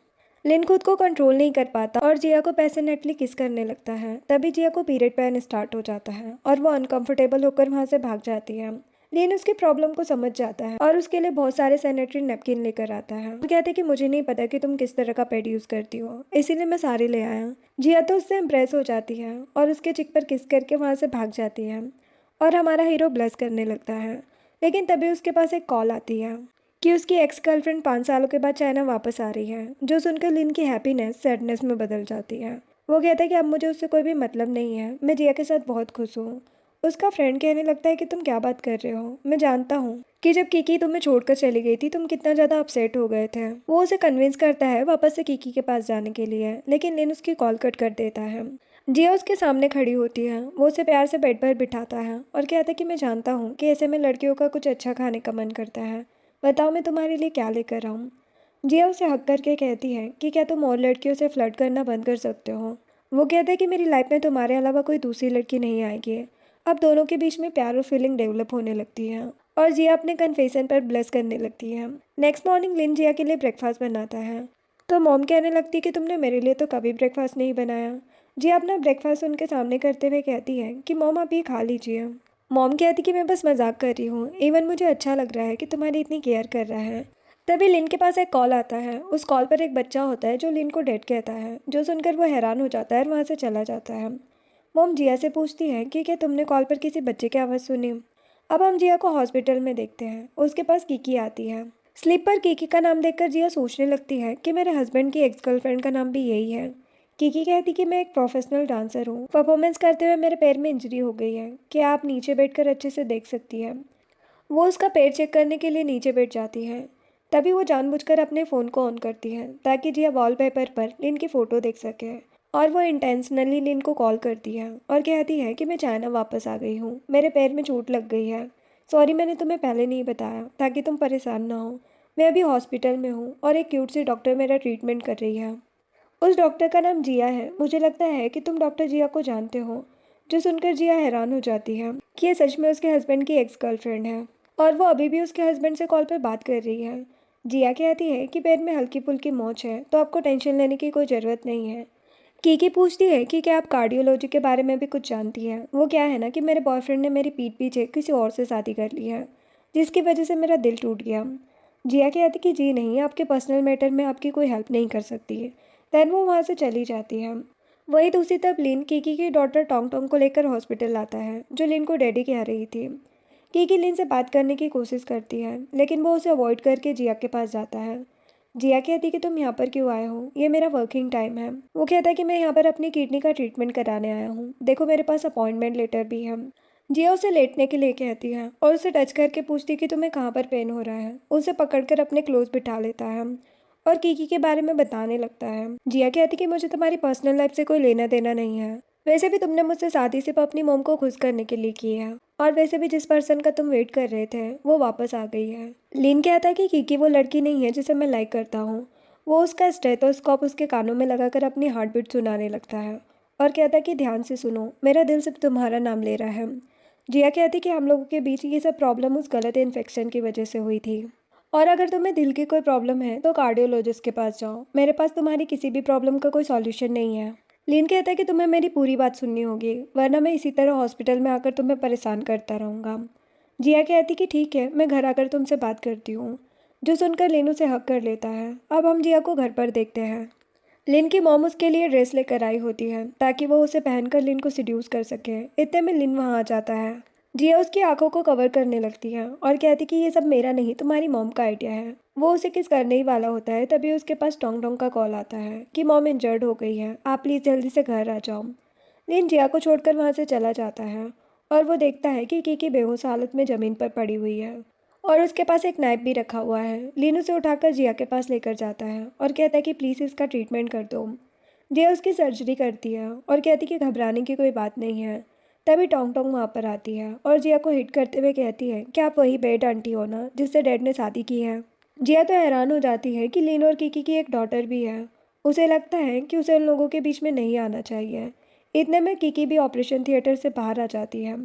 लिन खुद को कंट्रोल नहीं कर पाता और जिया को पैशनेटली किस करने लगता है। तभी जिया को पीरियड पेन स्टार्ट हो जाता है और वो अनकंफर्टेबल होकर वहाँ से भाग जाती है। लिन उसकी प्रॉब्लम को समझ जाता है और उसके लिए बहुत सारे सैनिटरी नैपकिन लेकर आता है और कहते हैं कि मुझे नहीं पता कि तुम किस तरह का पैड यूज़ करती हो, इसीलिए मैं सारे ले आया। जिया तो उससे इम्प्रेस हो जाती है और उसके चिक पर किस करके वहाँ से भाग जाती है और हमारा हीरो ब्लश करने लगता है। लेकिन तभी उसके पास एक कॉल आती है कि उसकी एक्स गर्लफ्रेंड 5 सालों के बाद चाइना वापस आ रही है, जो सुनकर लिन की हैप्पीनेस सैडनेस में बदल जाती है। वो कहता है कि अब मुझे उससे कोई भी मतलब नहीं है, मैं जिया के साथ बहुत खुश हूँ। उसका फ्रेंड कहने लगता है कि तुम क्या बात कर रहे हो, मैं जानता हूँ कि जब कीकी तुम्हें छोड़कर चली गई थी तुम कितना ज़्यादा अपसेट हो गए थे। वो उसे कन्विंस करता है वापस से कीकी के पास जाने के लिए, लेकिन लिन उसकी कॉल कट कर देता है। जिया उसके सामने खड़ी होती है। वो उसे प्यार से बेड पर बिठाता है और कहता है कि मैं जानता हूँ कि ऐसे में लड़कियों का कुछ अच्छा खाने का मन करता है, बताओ मैं तुम्हारे लिए क्या लेकर आऊँ। जिया उसे हक करके कहती है कि क्या तुम और लड़कियों से फ्लर्ट करना बंद कर सकते हो। वो कहता है कि मेरी लाइफ में तुम्हारे अलावा कोई दूसरी लड़की नहीं आएगी। अब दोनों के बीच में प्यार और फीलिंग डेवलप होने लगती है और जिया अपने कन्फेशन पर ब्लेस करने लगती है। नेक्स्ट मॉर्निंग लिन जिया के लिए ब्रेकफास्ट बनाता है तो मॉम कहने लगती है कि तुमने मेरे लिए तो कभी ब्रेकफास्ट नहीं बनाया। जिया अपना ब्रेकफास्ट उनके सामने करते हुए कहती है कि मॉम आप ये खा लीजिए। मॉम कहती कि मैं बस मजाक कर रही हूँ, इवन मुझे अच्छा लग रहा है कि तुम्हारी इतनी केयर कर रहा है। तभी लिन के पास एक कॉल आता है। उस कॉल पर एक बच्चा होता है जो लिन को डैड कहता है, जो सुनकर वो हैरान हो जाता है और वहाँ से चला जाता है। मॉम जिया से पूछती है कि क्या तुमने कॉल पर किसी बच्चे की आवाज़ सुनी। अब हम जिया को हॉस्पिटल में देखते हैं। उसके पास कीकी आती है। स्लिप पर कीकी का नाम देखकर जिया सोचने लगती है कि मेरे हस्बैंड की एक्स गर्लफ्रेंड का नाम भी यही है। कीकी कहती कि मैं एक प्रोफेशनल डांसर हूँ, परफॉर्मेंस करते हुए मेरे पैर में इंजरी हो गई है, क्या आप नीचे बैठकर अच्छे से देख सकती है। वो उसका पैर चेक करने के लिए नीचे बैठ जाती है। तभी वो जानबूझकर अपने फ़ोन को ऑन करती है ताकि जिया वॉलपेपर पर लिन की फ़ोटो देख सके। और वो इंटेंशनली लिन को कॉल करती है और कहती है कि मैं चाइना वापस आ गई हूँ, मेरे पैर में चोट लग गई है, सॉरी मैंने तुम्हें पहले नहीं बताया ताकि तुम परेशान ना हो। मैं अभी हॉस्पिटल में हूँ और एक क्यूट सी डॉक्टर मेरा ट्रीटमेंट कर रही है। उस डॉक्टर का नाम जिया है। मुझे लगता है कि तुम डॉक्टर जिया को जानते हो। जो सुनकर जिया हैरान हो जाती है कि ये सच में उसके हस्बैंड की एक्स गर्लफ्रेंड है और वो अभी भी उसके हस्बैंड से कॉल पर बात कर रही है। जिया कहती है कि पैर में हल्की फुल्की मोच है तो आपको टेंशन लेने की कोई ज़रूरत नहीं है। कीकी पूछती है कि क्या आप कार्डियोलॉजी के बारे में भी कुछ जानती हैं। वो क्या है ना कि मेरे बॉयफ्रेंड ने मेरी पीठ पीछे किसी और से शादी कर ली है, जिसकी वजह से मेरा दिल टूट गया। जिया कहती कि जी नहीं, आपके पर्सनल मैटर में आपकी कोई हेल्प नहीं कर सकती है। दैन वो वहाँ से चली जाती है। वहीं दूसरी तरफ लिन कीकी की डॉटर टोंग टोंग को लेकर हॉस्पिटल आता है, जो लिन को डैडी कह रही थी। कीकी लिन से बात करने की कोशिश करती है लेकिन वो उसे अवॉइड करके जिया के पास जाता है। जिया कहती कि तुम यहाँ पर क्यों आए हो, ये मेरा वर्किंग टाइम है। वो कहता है कि मैं यहाँ पर अपनी किडनी का ट्रीटमेंट कराने आया हूँ, देखो मेरे पास अपॉइंटमेंट लेटर भी है। जिया उसे लेटने के लिए कहती है और उसे टच करके पूछती कि तुम्हें कहाँ पर पेन हो रहा है। उसे पकड़कर अपने क्लोज बिठा लेता है और कीकी के बारे में बताने लगता है। जिया कहती कि मुझे तुम्हारी पर्सनल लाइफ से कोई लेना देना नहीं है, वैसे भी तुमने मुझसे शादी सिर्फ अपनी मोम को खुश करने के लिए की है और वैसे भी जिस पर्सन का तुम वेट कर रहे थे वो वापस आ गई है। लिन कहता है कि कीकी वो लड़की नहीं है जिसे मैं लाइक करता हूँ। वो उसका स्टेथोस्कोप उसके कानों में लगाकर अपनी हार्ट बीट सुनाने लगता है और कहता है कि ध्यान से सुनो, मेरा दिल सिर्फ तुम्हारा नाम ले रहा है। जिया कहती कि हम लोगों के बीच ये सब प्रॉब्लम उस गलत इन्फेक्शन की वजह से हुई थी और अगर तुम्हें दिल की कोई प्रॉब्लम है तो कार्डियोलॉजिस्ट के पास जाओ, मेरे पास तुम्हारी किसी भी प्रॉब्लम का कोई सॉल्यूशन नहीं है। लिन कहता है कि तुम्हें मेरी पूरी बात सुननी होगी, वरना मैं इसी तरह हॉस्पिटल में आकर तुम्हें परेशान करता रहूँगा। जिया कहती कि ठीक है, मैं घर आकर तुमसे बात करती हूँ। जो सुनकर लिन उसे हक कर लेता है। अब हम जिया को घर पर देखते हैं। लिन की मॉम उसके लिए ड्रेस लेकर आई होती है ताकि वो उसे पहनकर लिन को सिड्यूस कर सके। इतने में लिन वहाँ आ जाता है। जिया उसकी आंखों को कवर करने लगती है और कहती कि ये सब मेरा नहीं, तुम्हारी मॉम का आइडिया है। वो उसे किस करने ही वाला होता है तभी उसके पास टोंग टोंग का कॉल आता है कि मॉम इंजर्ड हो गई है, आप प्लीज़ जल्दी से घर आ जाओ। लिन जिया को छोड़कर वहाँ से चला जाता है और वो देखता है कि कीकी बेहोश हालत में ज़मीन पर पड़ी हुई है और उसके पास एक नाइफ भी रखा हुआ है। लिन उसे उठाकर जिया के पास लेकर जाता है और कहता है कि प्लीज़ इसका ट्रीटमेंट कर दो। जिया उसकी सर्जरी करती है और कहती कि घबराने की कोई बात नहीं है। तभी टोंग टोंग वहाँ पर आती है और जिया को हिट करते हुए कहती है कि आप वही बेड आंटी हो ना जिससे डैड ने शादी की है। जिया तो हैरान हो जाती है कि लिन और किकी की एक डॉटर भी है। उसे लगता है कि उसे उन लोगों के बीच में नहीं आना चाहिए। इतने में किकी भी ऑपरेशन थिएटर से बाहर आ जाती है।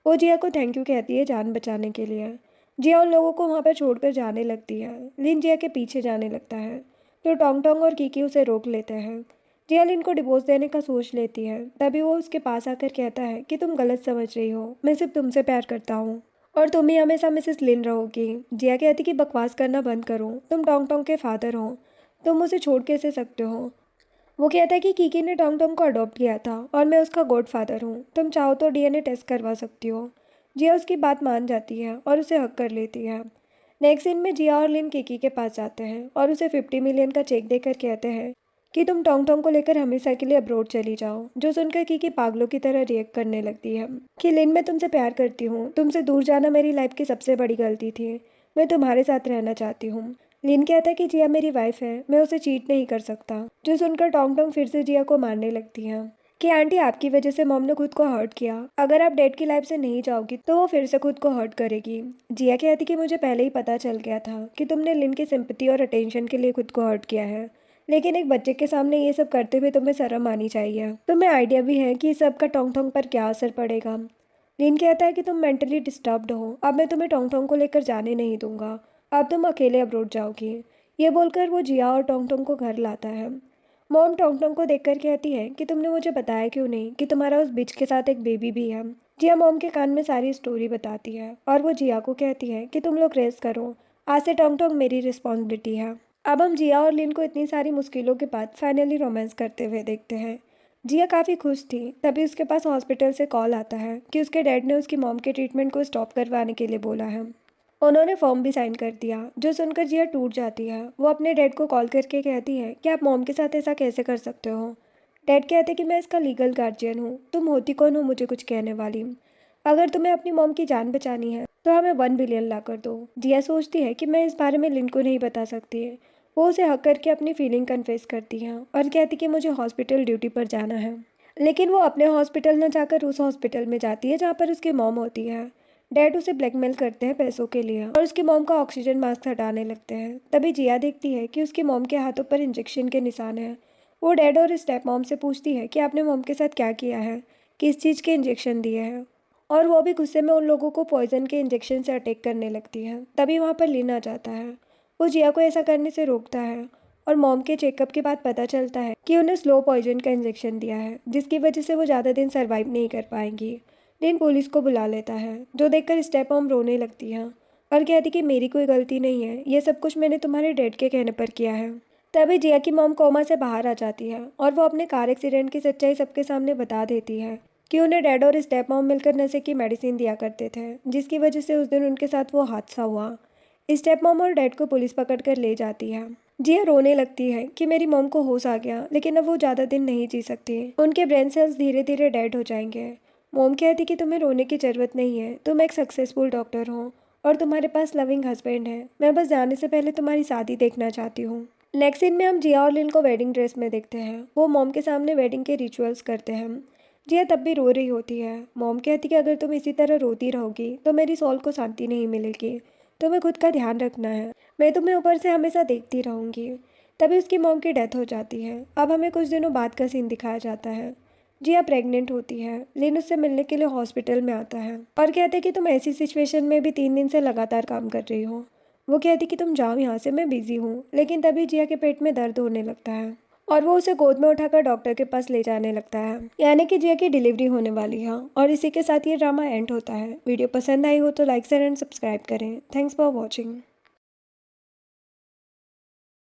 वो जिया को थैंक यू कहती है जान बचाने के लिए। जिया उन लोगों को वहाँ पर छोड़कर जाने लगती है। लिन जिया के पीछे जाने लगता है तो टोंग टोंग और किकी उसे रोक लेते हैं। जिया लिन को डिवोर्स देने का सोच लेती है। तभी वो उसके पास आकर कहता है कि तुम गलत समझ रही हो, मैं सिर्फ तुमसे प्यार करता हूँ और तुम ही हमेशा मिसेस लिन रहोगी। जिया कहती कि बकवास करना बंद करो, तुम टोंग टोंग के फादर हो, तुम उसे छोड़ कैसे सकते हो। वो कहता है कि किकी ने टोंग टोंग को अडॉप्ट किया था और मैं उसका गॉड फादर हूँ, तुम चाहो तो डीएनए टेस्ट करवा सकती हो। जिया उसकी बात मान जाती है और उसे हक कर लेती है। नेक्स्ट सीन में जिया और लिन किकी के पास जाते हैं और उसे 50 मिलियन का चेक देकर कहते हैं कि तुम टोंग टोंग को लेकर हमेशा के लिए अब्रोड चली जाओ। जो सुनकर किकी पागलों की तरह रिएक्ट करने लगती है कि लिन मैं तुमसे प्यार करती हूँ, तुमसे दूर जाना मेरी लाइफ की सबसे बड़ी गलती थी, मैं तुम्हारे साथ रहना चाहती हूँ। लिन कहता है कि जिया मेरी वाइफ है, मैं उसे चीट नहीं कर सकता। जो सुनकर टोंग टोंग फिर से जिया को मारने लगती है कि आंटी आपकी वजह से मॉम ने खुद को हर्ट किया, अगर आप डैड की लाइफ से नहीं जाओगी तो वो फिर से खुद को हर्ट करेगी। जिया कहती कि मुझे पहले ही पता चल गया था कि तुमने लिन की सिंपैथी और अटेंशन के लिए खुद को हर्ट किया है, लेकिन एक बच्चे के सामने ये सब करते हुए तुम्हें शर्म आनी चाहिए। तुम्हें आइडिया भी है कि इस सब का टोंग टोंग पर क्या असर पड़ेगा। लिन कहता है कि तुम मेंटली डिस्टर्ब्ड हो, अब मैं तुम्हें टोंग टोंग को लेकर जाने नहीं दूंगा, अब तुम अकेले अब्रोड जाओगी। ये बोलकर वो जिया और टोंग टोंग को घर लाता है। मॉम टोंग टोंग को देखकर कहती है कि तुमने मुझे बताया क्यों नहीं कि तुम्हारा उस बिच के साथ एक बेबी भी है। जिया मॉम के कान में सारी स्टोरी बताती है और वो जिया को कहती है कि तुम लोग रेस्ट करो, आज से टोंग टोंग मेरी रिस्पॉन्सिबिलिटी है। अब हम जिया और लिन को इतनी सारी मुश्किलों के बाद फाइनली रोमांस करते हुए देखते हैं। जिया काफ़ी खुश थी, तभी उसके पास हॉस्पिटल से कॉल आता है कि उसके डैड ने उसकी मॉम के ट्रीटमेंट को स्टॉप करवाने के लिए बोला है। उन्होंने फॉर्म भी साइन कर दिया। जो सुनकर जिया टूट जाती है। वो अपने डैड को कॉल करके कहती है कि आप मॉम के साथ ऐसा कैसे कर सकते हो। डैड कहते कि मैं इसका लीगल गार्जियन हूँ, तुम होती कौन हो मुझे कुछ कहने वाली। अगर तुम्हें अपनी मॉम की जान बचानी है तो हमें 1 बिलियन ला कर दो। जिया सोचती है कि मैं इस बारे में लिन को नहीं बता सकती है। वो उसे हक करके अपनी फीलिंग कन्फेस करती है और कहती कि मुझे हॉस्पिटल ड्यूटी पर जाना है। लेकिन वो अपने हॉस्पिटल न जाकर उस हॉस्पिटल में जाती है जहाँ पर उसकी मॉम होती है। डैड उसे ब्लैकमेल करते हैं पैसों के लिए और उसकी मॉम का ऑक्सीजन मास्क हटाने लगते हैं। तभी जिया देखती है कि उसकी मॉम के हाथों पर इंजेक्शन के निशान हैं। वो डैड और स्टेप मॉम से पूछती है कि आपने मॉम के साथ क्या किया है, किस चीज़ के इंजेक्शन दिए हैं, और वो भी गुस्से में उन लोगों को पॉइजन के इंजेक्शन से अटैक करने लगती है। तभी वहाँ पर लिन आ जाता है। वो जिया को ऐसा करने से रोकता है और मॉम के चेकअप के बाद पता चलता है कि उन्हें स्लो पॉइजन का इंजेक्शन दिया है, जिसकी वजह से वो ज़्यादा दिन सर्वाइव नहीं कर पाएंगी। लिन पुलिस को बुला लेता है, जो देखकर स्टेप मॉम रोने लगती है और कहती कि मेरी कोई गलती नहीं है, ये सब कुछ मैंने तुम्हारे डैड के कहने पर किया है। तभी जिया की मॉम कोमा से बाहर आ जाती है और वो अपने कार एक्सीडेंट की सच्चाई सबके सामने बता देती है कि उन्हें डैड और स्टेप मॉम मिलकर नशे की मेडिसिन दिया करते थे, जिसकी वजह से उस दिन उनके साथ वो हादसा हुआ। स्टेप मॉम और डैड को पुलिस पकड़ कर ले जाती है। जिया रोने लगती है कि मेरी मॉम को होश आ गया, लेकिन अब वो ज़्यादा दिन नहीं जी सकती, उनके ब्रेन सेल्स धीरे धीरे डेड हो जाएंगे। मॉम कहती कि तुम्हें रोने की ज़रूरत नहीं है, तुम एक सक्सेसफुल डॉक्टर हो और तुम्हारे पास लविंग हस्बैंड है, मैं बस जाने से पहले तुम्हारी शादी देखना चाहती हूँ। नेक्स्ट सीन में हम जिया और लिन को वेडिंग ड्रेस में देखते हैं। वो मॉम के सामने वेडिंग के रिचुअल्स करते हैं। जिया तब भी रो रही होती है। मॉम कहती कि अगर तुम इसी तरह रोती रहोगी तो मेरी सोल को शांति नहीं मिलेगी, तुम्हें खुद का ध्यान रखना है, मैं तुम्हें ऊपर से हमेशा देखती रहूँगी। तभी उसकी मॉम की डेथ हो जाती है। अब हमें कुछ दिनों बाद का सीन दिखाया जाता है। जिया प्रेग्नेंट होती है। लिन उससे मिलने के लिए हॉस्पिटल में आता है और कहते कि तुम ऐसी सिचुएशन में भी 3 दिन से लगातार काम कर रही हो। वो कहती कि तुम जाओ यहाँ से, मैं बिजी हूँ। लेकिन तभी जिया के पेट में दर्द होने लगता है और वो उसे गोद में उठाकर डॉक्टर के पास ले जाने लगता है, यानी कि जिया की डिलीवरी होने वाली है। और इसी के साथ ये ड्रामा एंड होता है। वीडियो पसंद आई हो तो लाइक शेयर एंड सब्सक्राइब करें। Thanks for watching.